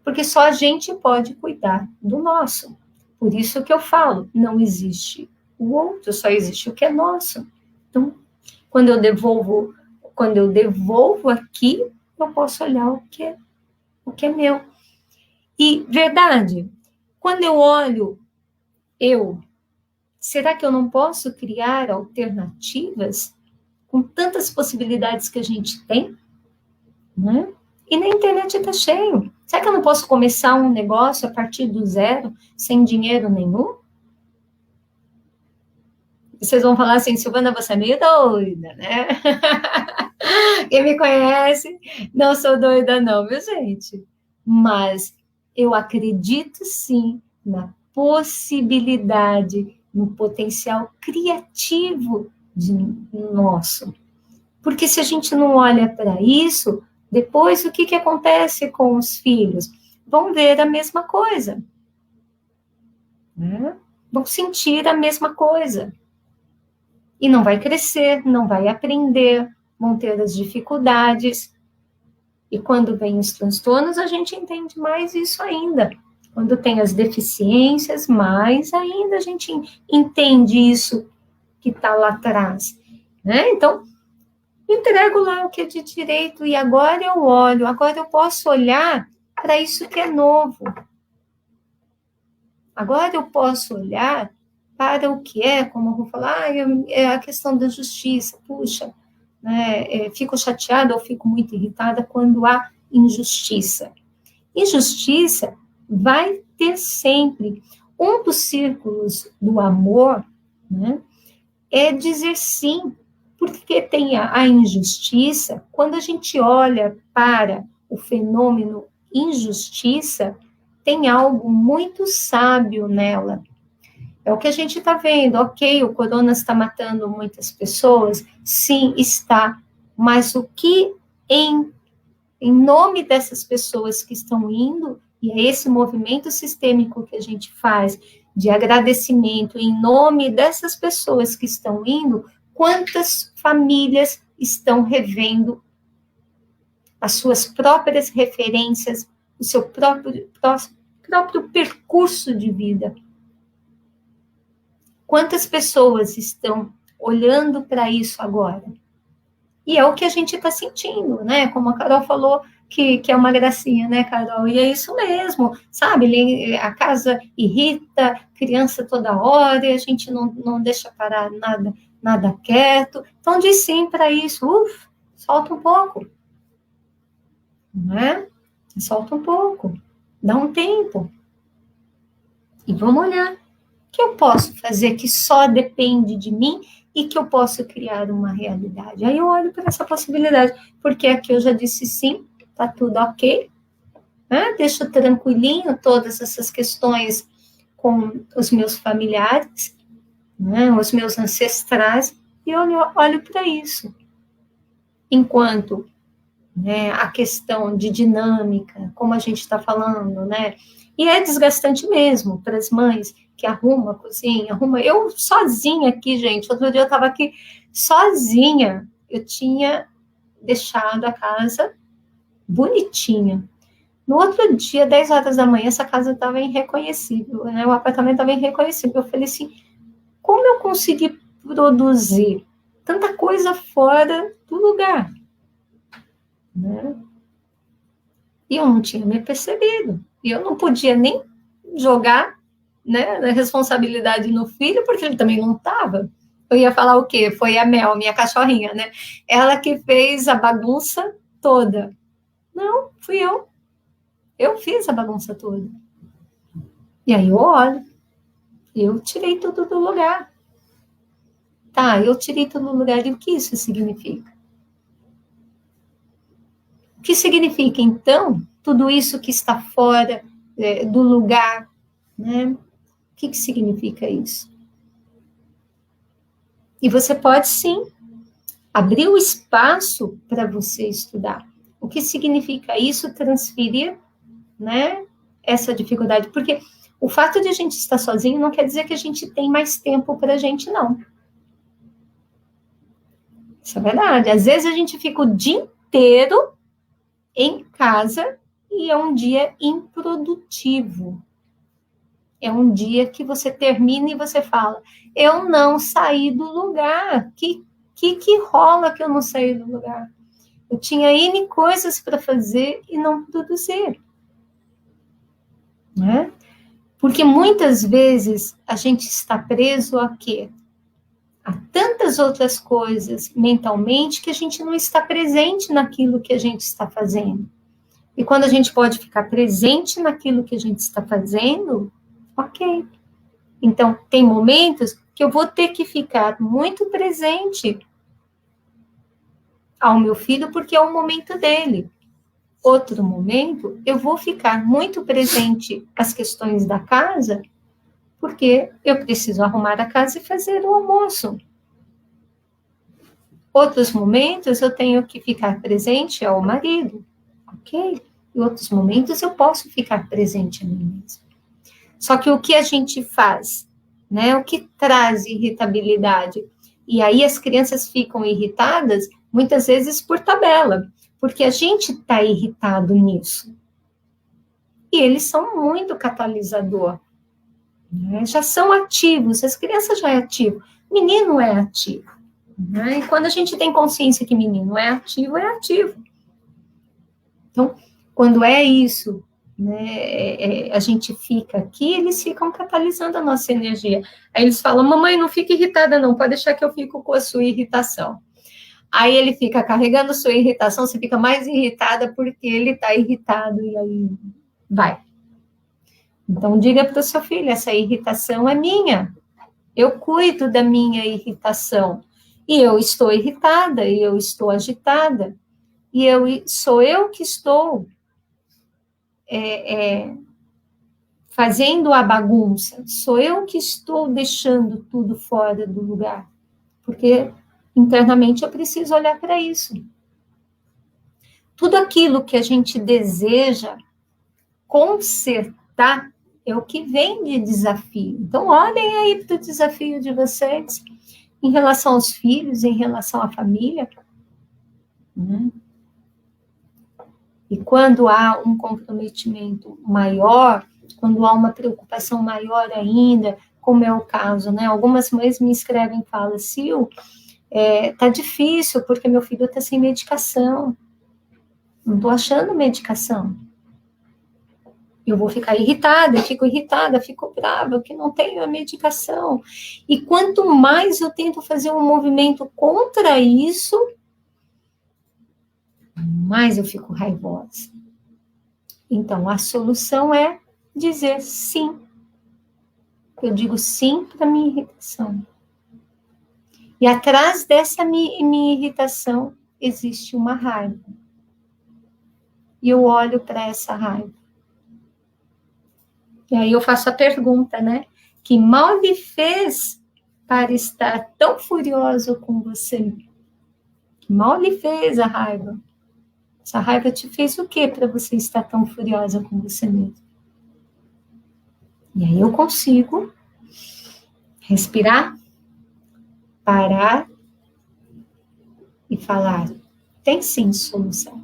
Porque só a gente pode cuidar do nosso. Por isso que eu falo, não existe o outro, só existe o que é nosso. Então, quando eu devolvo aqui, eu posso olhar o que é meu. E, verdade, quando eu olho será que eu não posso criar alternativas com tantas possibilidades que a gente tem? Né? E na internet está cheio. Será que eu não posso começar um negócio a partir do zero, sem dinheiro nenhum? E vocês vão falar assim, Silvana, você é meio doida, né? Quem me conhece, não sou doida não, viu, gente? Mas eu acredito sim na possibilidade, no potencial criativo nosso. Porque se a gente não olha para isso, depois o que acontece com os filhos? Vão ver a mesma coisa. Né? Vão sentir a mesma coisa. E não vai crescer, não vai aprender, vão ter as dificuldades. E quando vem os transtornos, a gente entende mais isso ainda. Quando tem as deficiências, mais ainda a gente entende isso que está lá atrás. Né? Então, entrego lá o que é de direito e agora eu olho, agora eu posso olhar para isso que é novo. Agora eu posso olhar para o que é, como eu vou falar, é a questão da justiça. Puxa, né, fico chateada ou fico muito irritada quando há injustiça. Injustiça vai ter sempre. Um dos círculos do amor, né, é dizer sim, porque tem a injustiça. Quando a gente olha para o fenômeno injustiça, tem algo muito sábio nela. É o que a gente está vendo. Ok, o corona está matando muitas pessoas. Sim, está. Mas o que em nome dessas pessoas que estão indo, e é esse movimento sistêmico que a gente faz, de agradecimento, em nome dessas pessoas que estão indo, quantas famílias estão revendo as suas próprias referências, o seu próprio percurso de vida. Quantas pessoas estão olhando para isso agora? E é o que a gente está sentindo, né? Como a Carol falou, que é uma gracinha, né, Carol? E é isso mesmo, sabe? A casa irrita, criança toda hora, e a gente não deixa parar nada quieto. Então, diz sim para isso. Solta um pouco. Né? Solta um pouco. Dá um tempo. E vamos olhar. que eu posso fazer que só depende de mim e que eu posso criar uma realidade? Aí eu olho para essa possibilidade, porque aqui eu já disse sim, tá tudo ok, né? Deixo tranquilinho todas essas questões com os meus familiares, né? Os meus ancestrais, e olho para isso. Enquanto, né, a questão de dinâmica, como a gente está falando, né? E é desgastante mesmo para as mães que arruma a cozinha, arruma. Eu sozinha aqui, gente, outro dia eu estava aqui sozinha, eu tinha deixado a casa bonitinha. No outro dia, 10 horas da manhã, essa casa estava irreconhecível, né? O apartamento estava irreconhecível. Eu falei assim, como eu consegui produzir tanta coisa fora do lugar, né? E eu não tinha me percebido. E eu não podia nem jogar, né, a responsabilidade no filho, porque ele também não estava. Eu ia falar o quê? Foi a Mel, minha cachorrinha, né? Ela que fez a bagunça toda. Não, fui eu. Eu fiz a bagunça toda. E aí eu olho, eu tirei tudo do lugar. Tá, eu tirei tudo do lugar. E o que isso significa? O que significa, então, tudo isso que está fora do lugar, né? O que significa isso? E você pode, sim, abrir o espaço para você estudar. O que significa isso? Transferir, né, essa dificuldade. Porque o fato de a gente estar sozinho não quer dizer que a gente tem mais tempo para a gente, não. Isso é verdade. Às vezes a gente fica o dia inteiro em casa e é um dia improdutivo. É um dia que você termina e você fala, eu não saí do lugar. Que rola que eu não saí do lugar? Eu tinha N coisas para fazer e não produzir. Né? Porque muitas vezes a gente está preso a quê? A tantas outras coisas mentalmente que a gente não está presente naquilo que a gente está fazendo. E quando a gente pode ficar presente naquilo que a gente está fazendo, ok. Então, tem momentos que eu vou ter que ficar muito presente ao meu filho, porque é o momento dele. Outro momento, eu vou ficar muito presente às questões da casa, porque eu preciso arrumar a casa e fazer o almoço. Outros momentos, eu tenho que ficar presente ao marido, ok? Em outros momentos, eu posso ficar presente a mim mesma. Só que o que a gente faz, né? O que traz irritabilidade? E aí as crianças ficam irritadas, muitas vezes por tabela, porque a gente está irritado nisso. E eles são muito catalisador, né? Já são ativos, as crianças já é ativo, menino é ativo. Né? E quando a gente tem consciência que menino é ativo, é ativo. Então, quando é isso, né, a gente fica aqui, eles ficam catalisando a nossa energia. Aí eles falam, mamãe, não fica irritada não, pode deixar que eu fico com a sua irritação. Aí ele fica carregando sua irritação, você fica mais irritada porque ele está irritado, e aí vai. Então, diga para o seu filho, essa irritação é minha. Eu cuido da minha irritação. E eu estou irritada, e eu estou agitada. E sou eu que estou fazendo a bagunça. Sou eu que estou deixando tudo fora do lugar. Porque internamente eu preciso olhar para isso. Tudo aquilo que a gente deseja consertar é o que vem de desafio. Então, olhem aí para o desafio de vocês em relação aos filhos, em relação à família. Né? E quando há um comprometimento maior, quando há uma preocupação maior ainda, como é o caso, né? Algumas mães me escrevem e falam, Sil, tá difícil porque meu filho está sem medicação. Não estou achando medicação. Eu vou ficar irritada, eu fico brava, que não tenho a medicação. E quanto mais eu tento fazer um movimento contra isso, mais eu fico raivosa. Então, a solução é dizer sim. Eu digo sim para minha irritação. E atrás dessa minha irritação existe uma raiva. E eu olho para essa raiva. E aí eu faço a pergunta, né? Que mal lhe fez para estar tão furioso com você? Que mal lhe fez a raiva? Essa raiva te fez o quê para você estar tão furiosa com você mesmo? E aí eu consigo respirar, parar e falar, tem sim solução.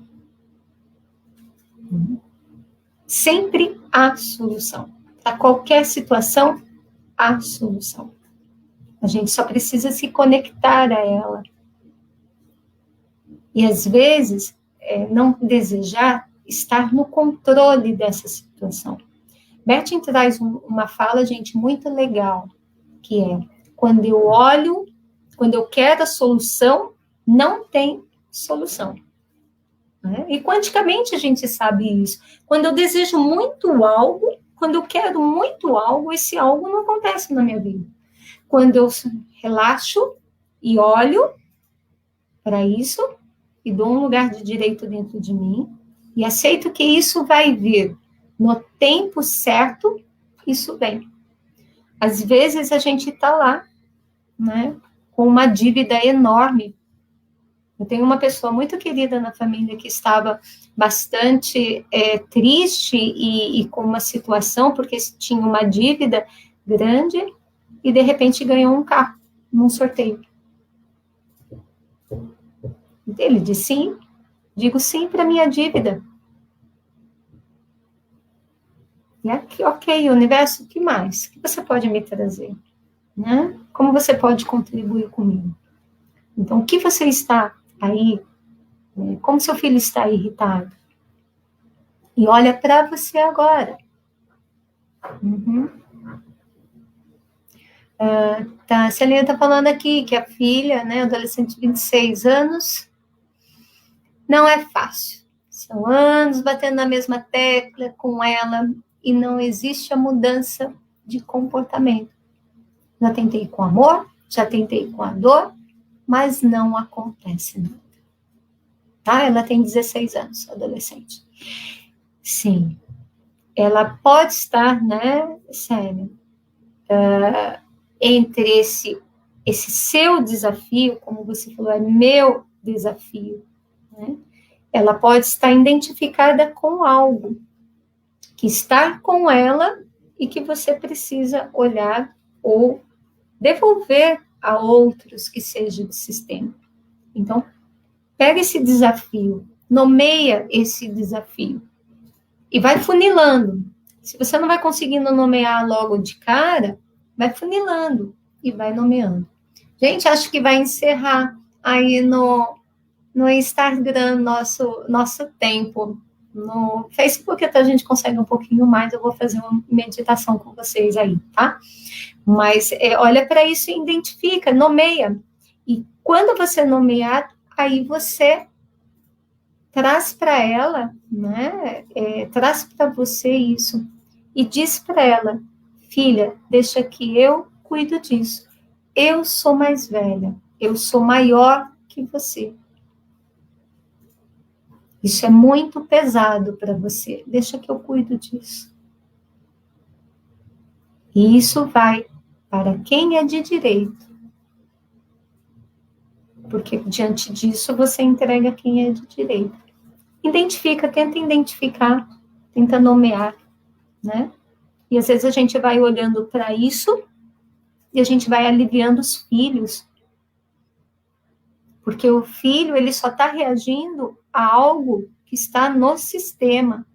Sempre há solução. Para qualquer situação, há solução. A gente só precisa se conectar a ela. E às vezes, não desejar estar no controle dessa situação. Bertin traz uma fala, gente, muito legal, que é, quando eu olho, quando eu quero a solução, não tem solução. Né? E quanticamente a gente sabe isso. Quando eu desejo muito algo, quando eu quero muito algo, esse algo não acontece na minha vida. Quando eu relaxo e olho para isso, e dou um lugar de direito dentro de mim, e aceito que isso vai vir no tempo certo, isso vem. Às vezes a gente está lá, né, com uma dívida enorme. Eu tenho uma pessoa muito querida na família que estava bastante triste e com uma situação, porque tinha uma dívida grande, e de repente ganhou um carro num sorteio. Ele disse sim, digo sim para minha dívida. E aqui, ok, universo, o que mais? O que você pode me trazer? Né? Como você pode contribuir comigo? Então, o que você está aí? Como seu filho está irritado? E olha para você agora. Uhum. Tá, a Celina está falando aqui que a filha, né, adolescente de 26 anos, não é fácil. São anos batendo na mesma tecla com ela e não existe a mudança de comportamento. Já tentei com amor, já tentei com a dor, mas não acontece nada. Tá? Ela tem 16 anos, adolescente. Sim. Ela pode estar, né, sério, entre esse seu desafio, como você falou, é meu desafio, né? Ela pode estar identificada com algo que está com ela e que você precisa olhar ou devolver a outros que seja do sistema. Então, pega esse desafio, nomeia esse desafio e vai funilando. Se você não vai conseguindo nomear logo de cara, vai funilando e vai nomeando. Gente, acho que vai encerrar aí no Instagram nosso tempo. No Facebook até a gente consegue um pouquinho mais, eu vou fazer uma meditação com vocês aí, tá? Mas olha para isso e identifica, nomeia. E quando você nomear, aí você traz para ela, né? Traz para você isso e diz para ela, filha, deixa que eu cuido disso. Eu sou mais velha, eu sou maior que você. Isso é muito pesado para você. Deixa que eu cuido disso. E isso vai para quem é de direito. Porque diante disso você entrega quem é de direito. Identifica, tenta identificar, tenta nomear, né? E às vezes a gente vai olhando para isso e a gente vai aliviando os filhos. Porque o filho, ele só está reagindo a algo que está no sistema.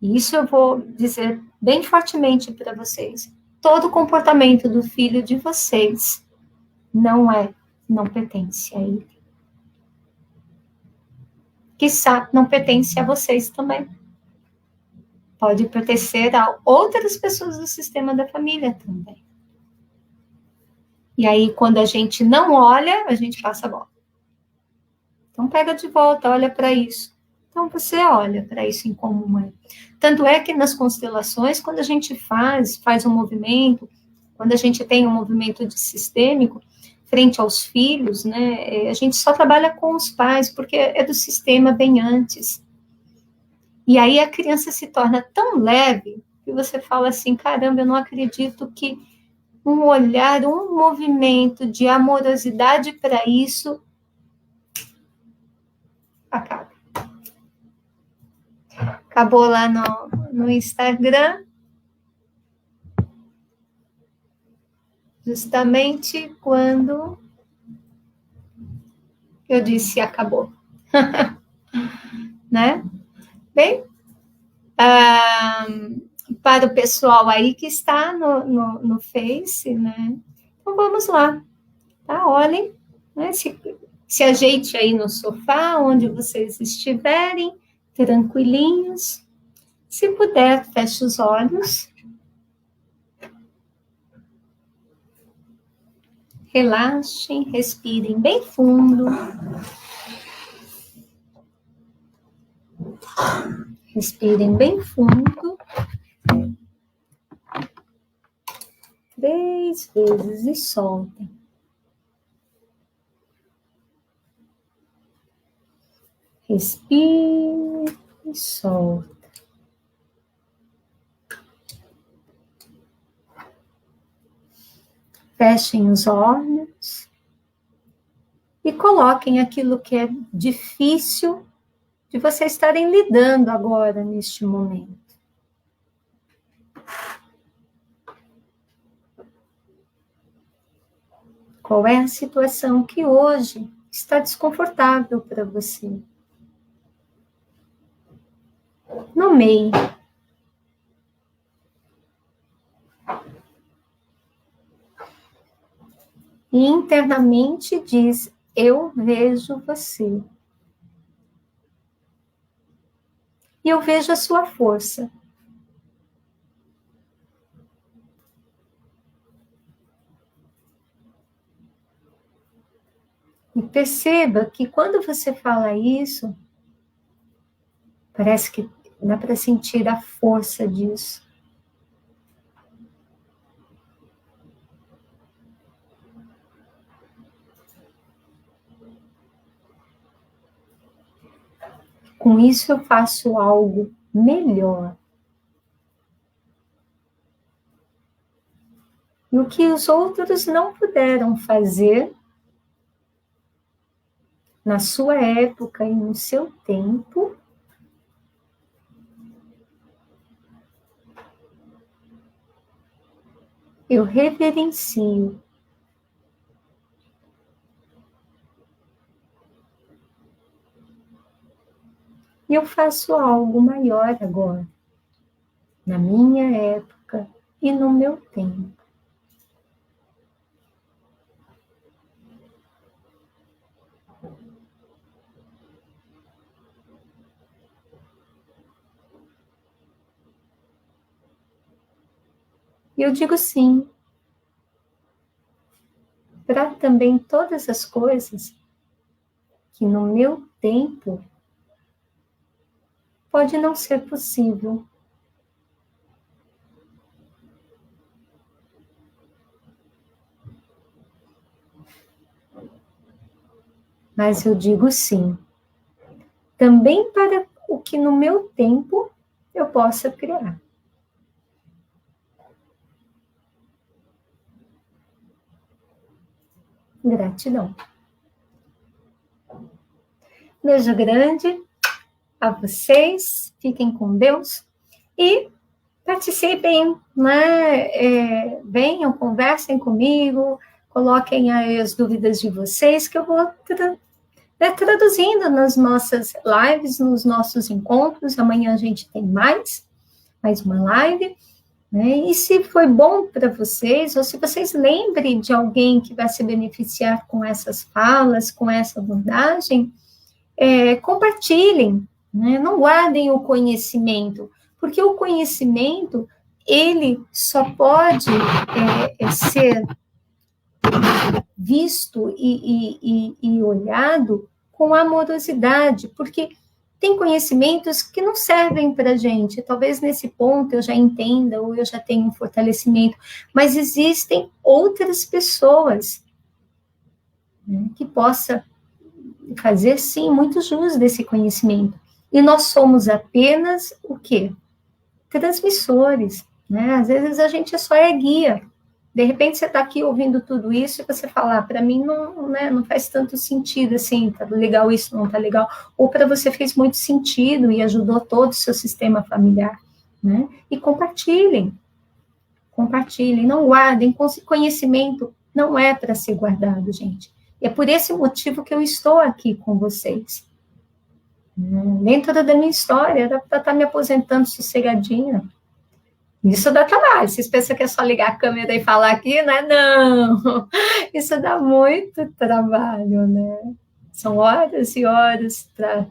E isso eu vou dizer bem fortemente para vocês. Todo comportamento do filho de vocês não pertence a ele. Quiçá não pertence a vocês também. Pode pertencer a outras pessoas do sistema da família também. E aí, quando a gente não olha, a gente passa a bola. Então, pega de volta, olha para isso. Então, você olha para isso em como é. Tanto é que nas constelações, quando a gente faz um movimento, quando a gente tem um movimento de sistêmico, frente aos filhos, né, a gente só trabalha com os pais, porque é do sistema bem antes. E aí a criança se torna tão leve, que você fala assim, caramba, eu não acredito que um olhar, um movimento de amorosidade para isso acaba. Acabou lá no Instagram, justamente quando eu disse acabou. Né? Bem, para o pessoal aí que está no Face, né? Então vamos lá, tá? Olhem, né? Se ajeite aí no sofá, onde vocês estiverem, tranquilinhos. Se puder, feche os olhos. Relaxem, respirem bem fundo. Respirem bem fundo. 3 vezes e soltem. Respire e solta. Fechem os olhos e coloquem aquilo que é difícil de vocês estarem lidando agora, neste momento. Qual é a situação que hoje está desconfortável para você? Nomeie. E internamente diz, eu vejo você. E eu vejo a sua força. E perceba que quando você fala isso, parece que dá para sentir a força disso. Com isso eu faço algo melhor. E o que os outros não puderam fazer na sua época e no seu tempo, eu reverencio. E eu faço algo maior agora, na minha época e no meu tempo. E eu digo sim, para também todas as coisas que no meu tempo pode não ser possível. Mas eu digo sim, também para o que no meu tempo eu possa criar. Gratidão. Beijo grande a vocês, fiquem com Deus e participem, né? Venham, conversem comigo, coloquem aí as dúvidas de vocês, que eu vou traduzindo nas nossas lives, nos nossos encontros. Amanhã a gente tem mais uma live, né? E se foi bom para vocês, ou se vocês lembrem de alguém que vai se beneficiar com essas falas, com essa abordagem, compartilhem, né? Não guardem o conhecimento, porque o conhecimento, ele só pode ser visto e olhado com amorosidade, porque Tem conhecimentos que não servem para a gente. Talvez nesse ponto eu já entenda ou eu já tenha um fortalecimento, mas existem outras pessoas, né, que possa fazer, sim, muito jus desse conhecimento. E nós somos apenas o quê? Transmissores, né? Às vezes a gente só é guia. De repente você está aqui ouvindo tudo isso e você fala, para mim não, né, não faz tanto sentido assim, tá legal isso, não tá legal. Ou para você fez muito sentido e ajudou todo o seu sistema familiar, né? E compartilhem, não guardem. Conhecimento não é para ser guardado, gente. E é por esse motivo que eu estou aqui com vocês. Nem toda da minha história era para estar me aposentando sossegadinha. Isso dá trabalho. Vocês pensam que é só ligar a câmera e falar aqui, né? Não! Isso dá muito trabalho, né? São horas e horas para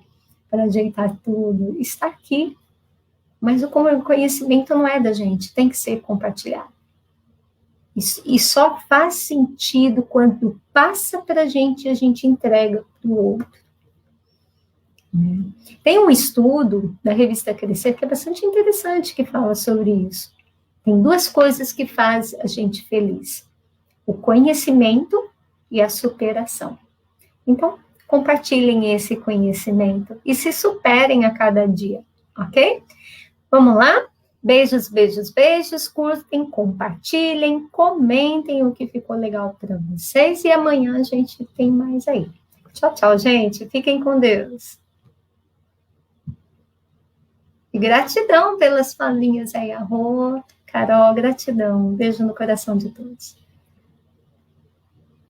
ajeitar tudo. Está aqui. Mas o conhecimento não é da gente, tem que ser compartilhado. E só faz sentido quando passa para a gente e a gente entrega para o outro. Tem um estudo da revista Crescer que é bastante interessante, que fala sobre isso. Tem duas coisas que fazem a gente feliz: o conhecimento e a superação. Então, compartilhem esse conhecimento e se superem a cada dia, ok? Vamos lá? Beijos, beijos, beijos. Curtem, compartilhem, comentem o que ficou legal para vocês e amanhã a gente tem mais aí. Tchau, tchau, gente. Fiquem com Deus. E gratidão pelas falinhas aí, Carol, gratidão. Um beijo no coração de todos.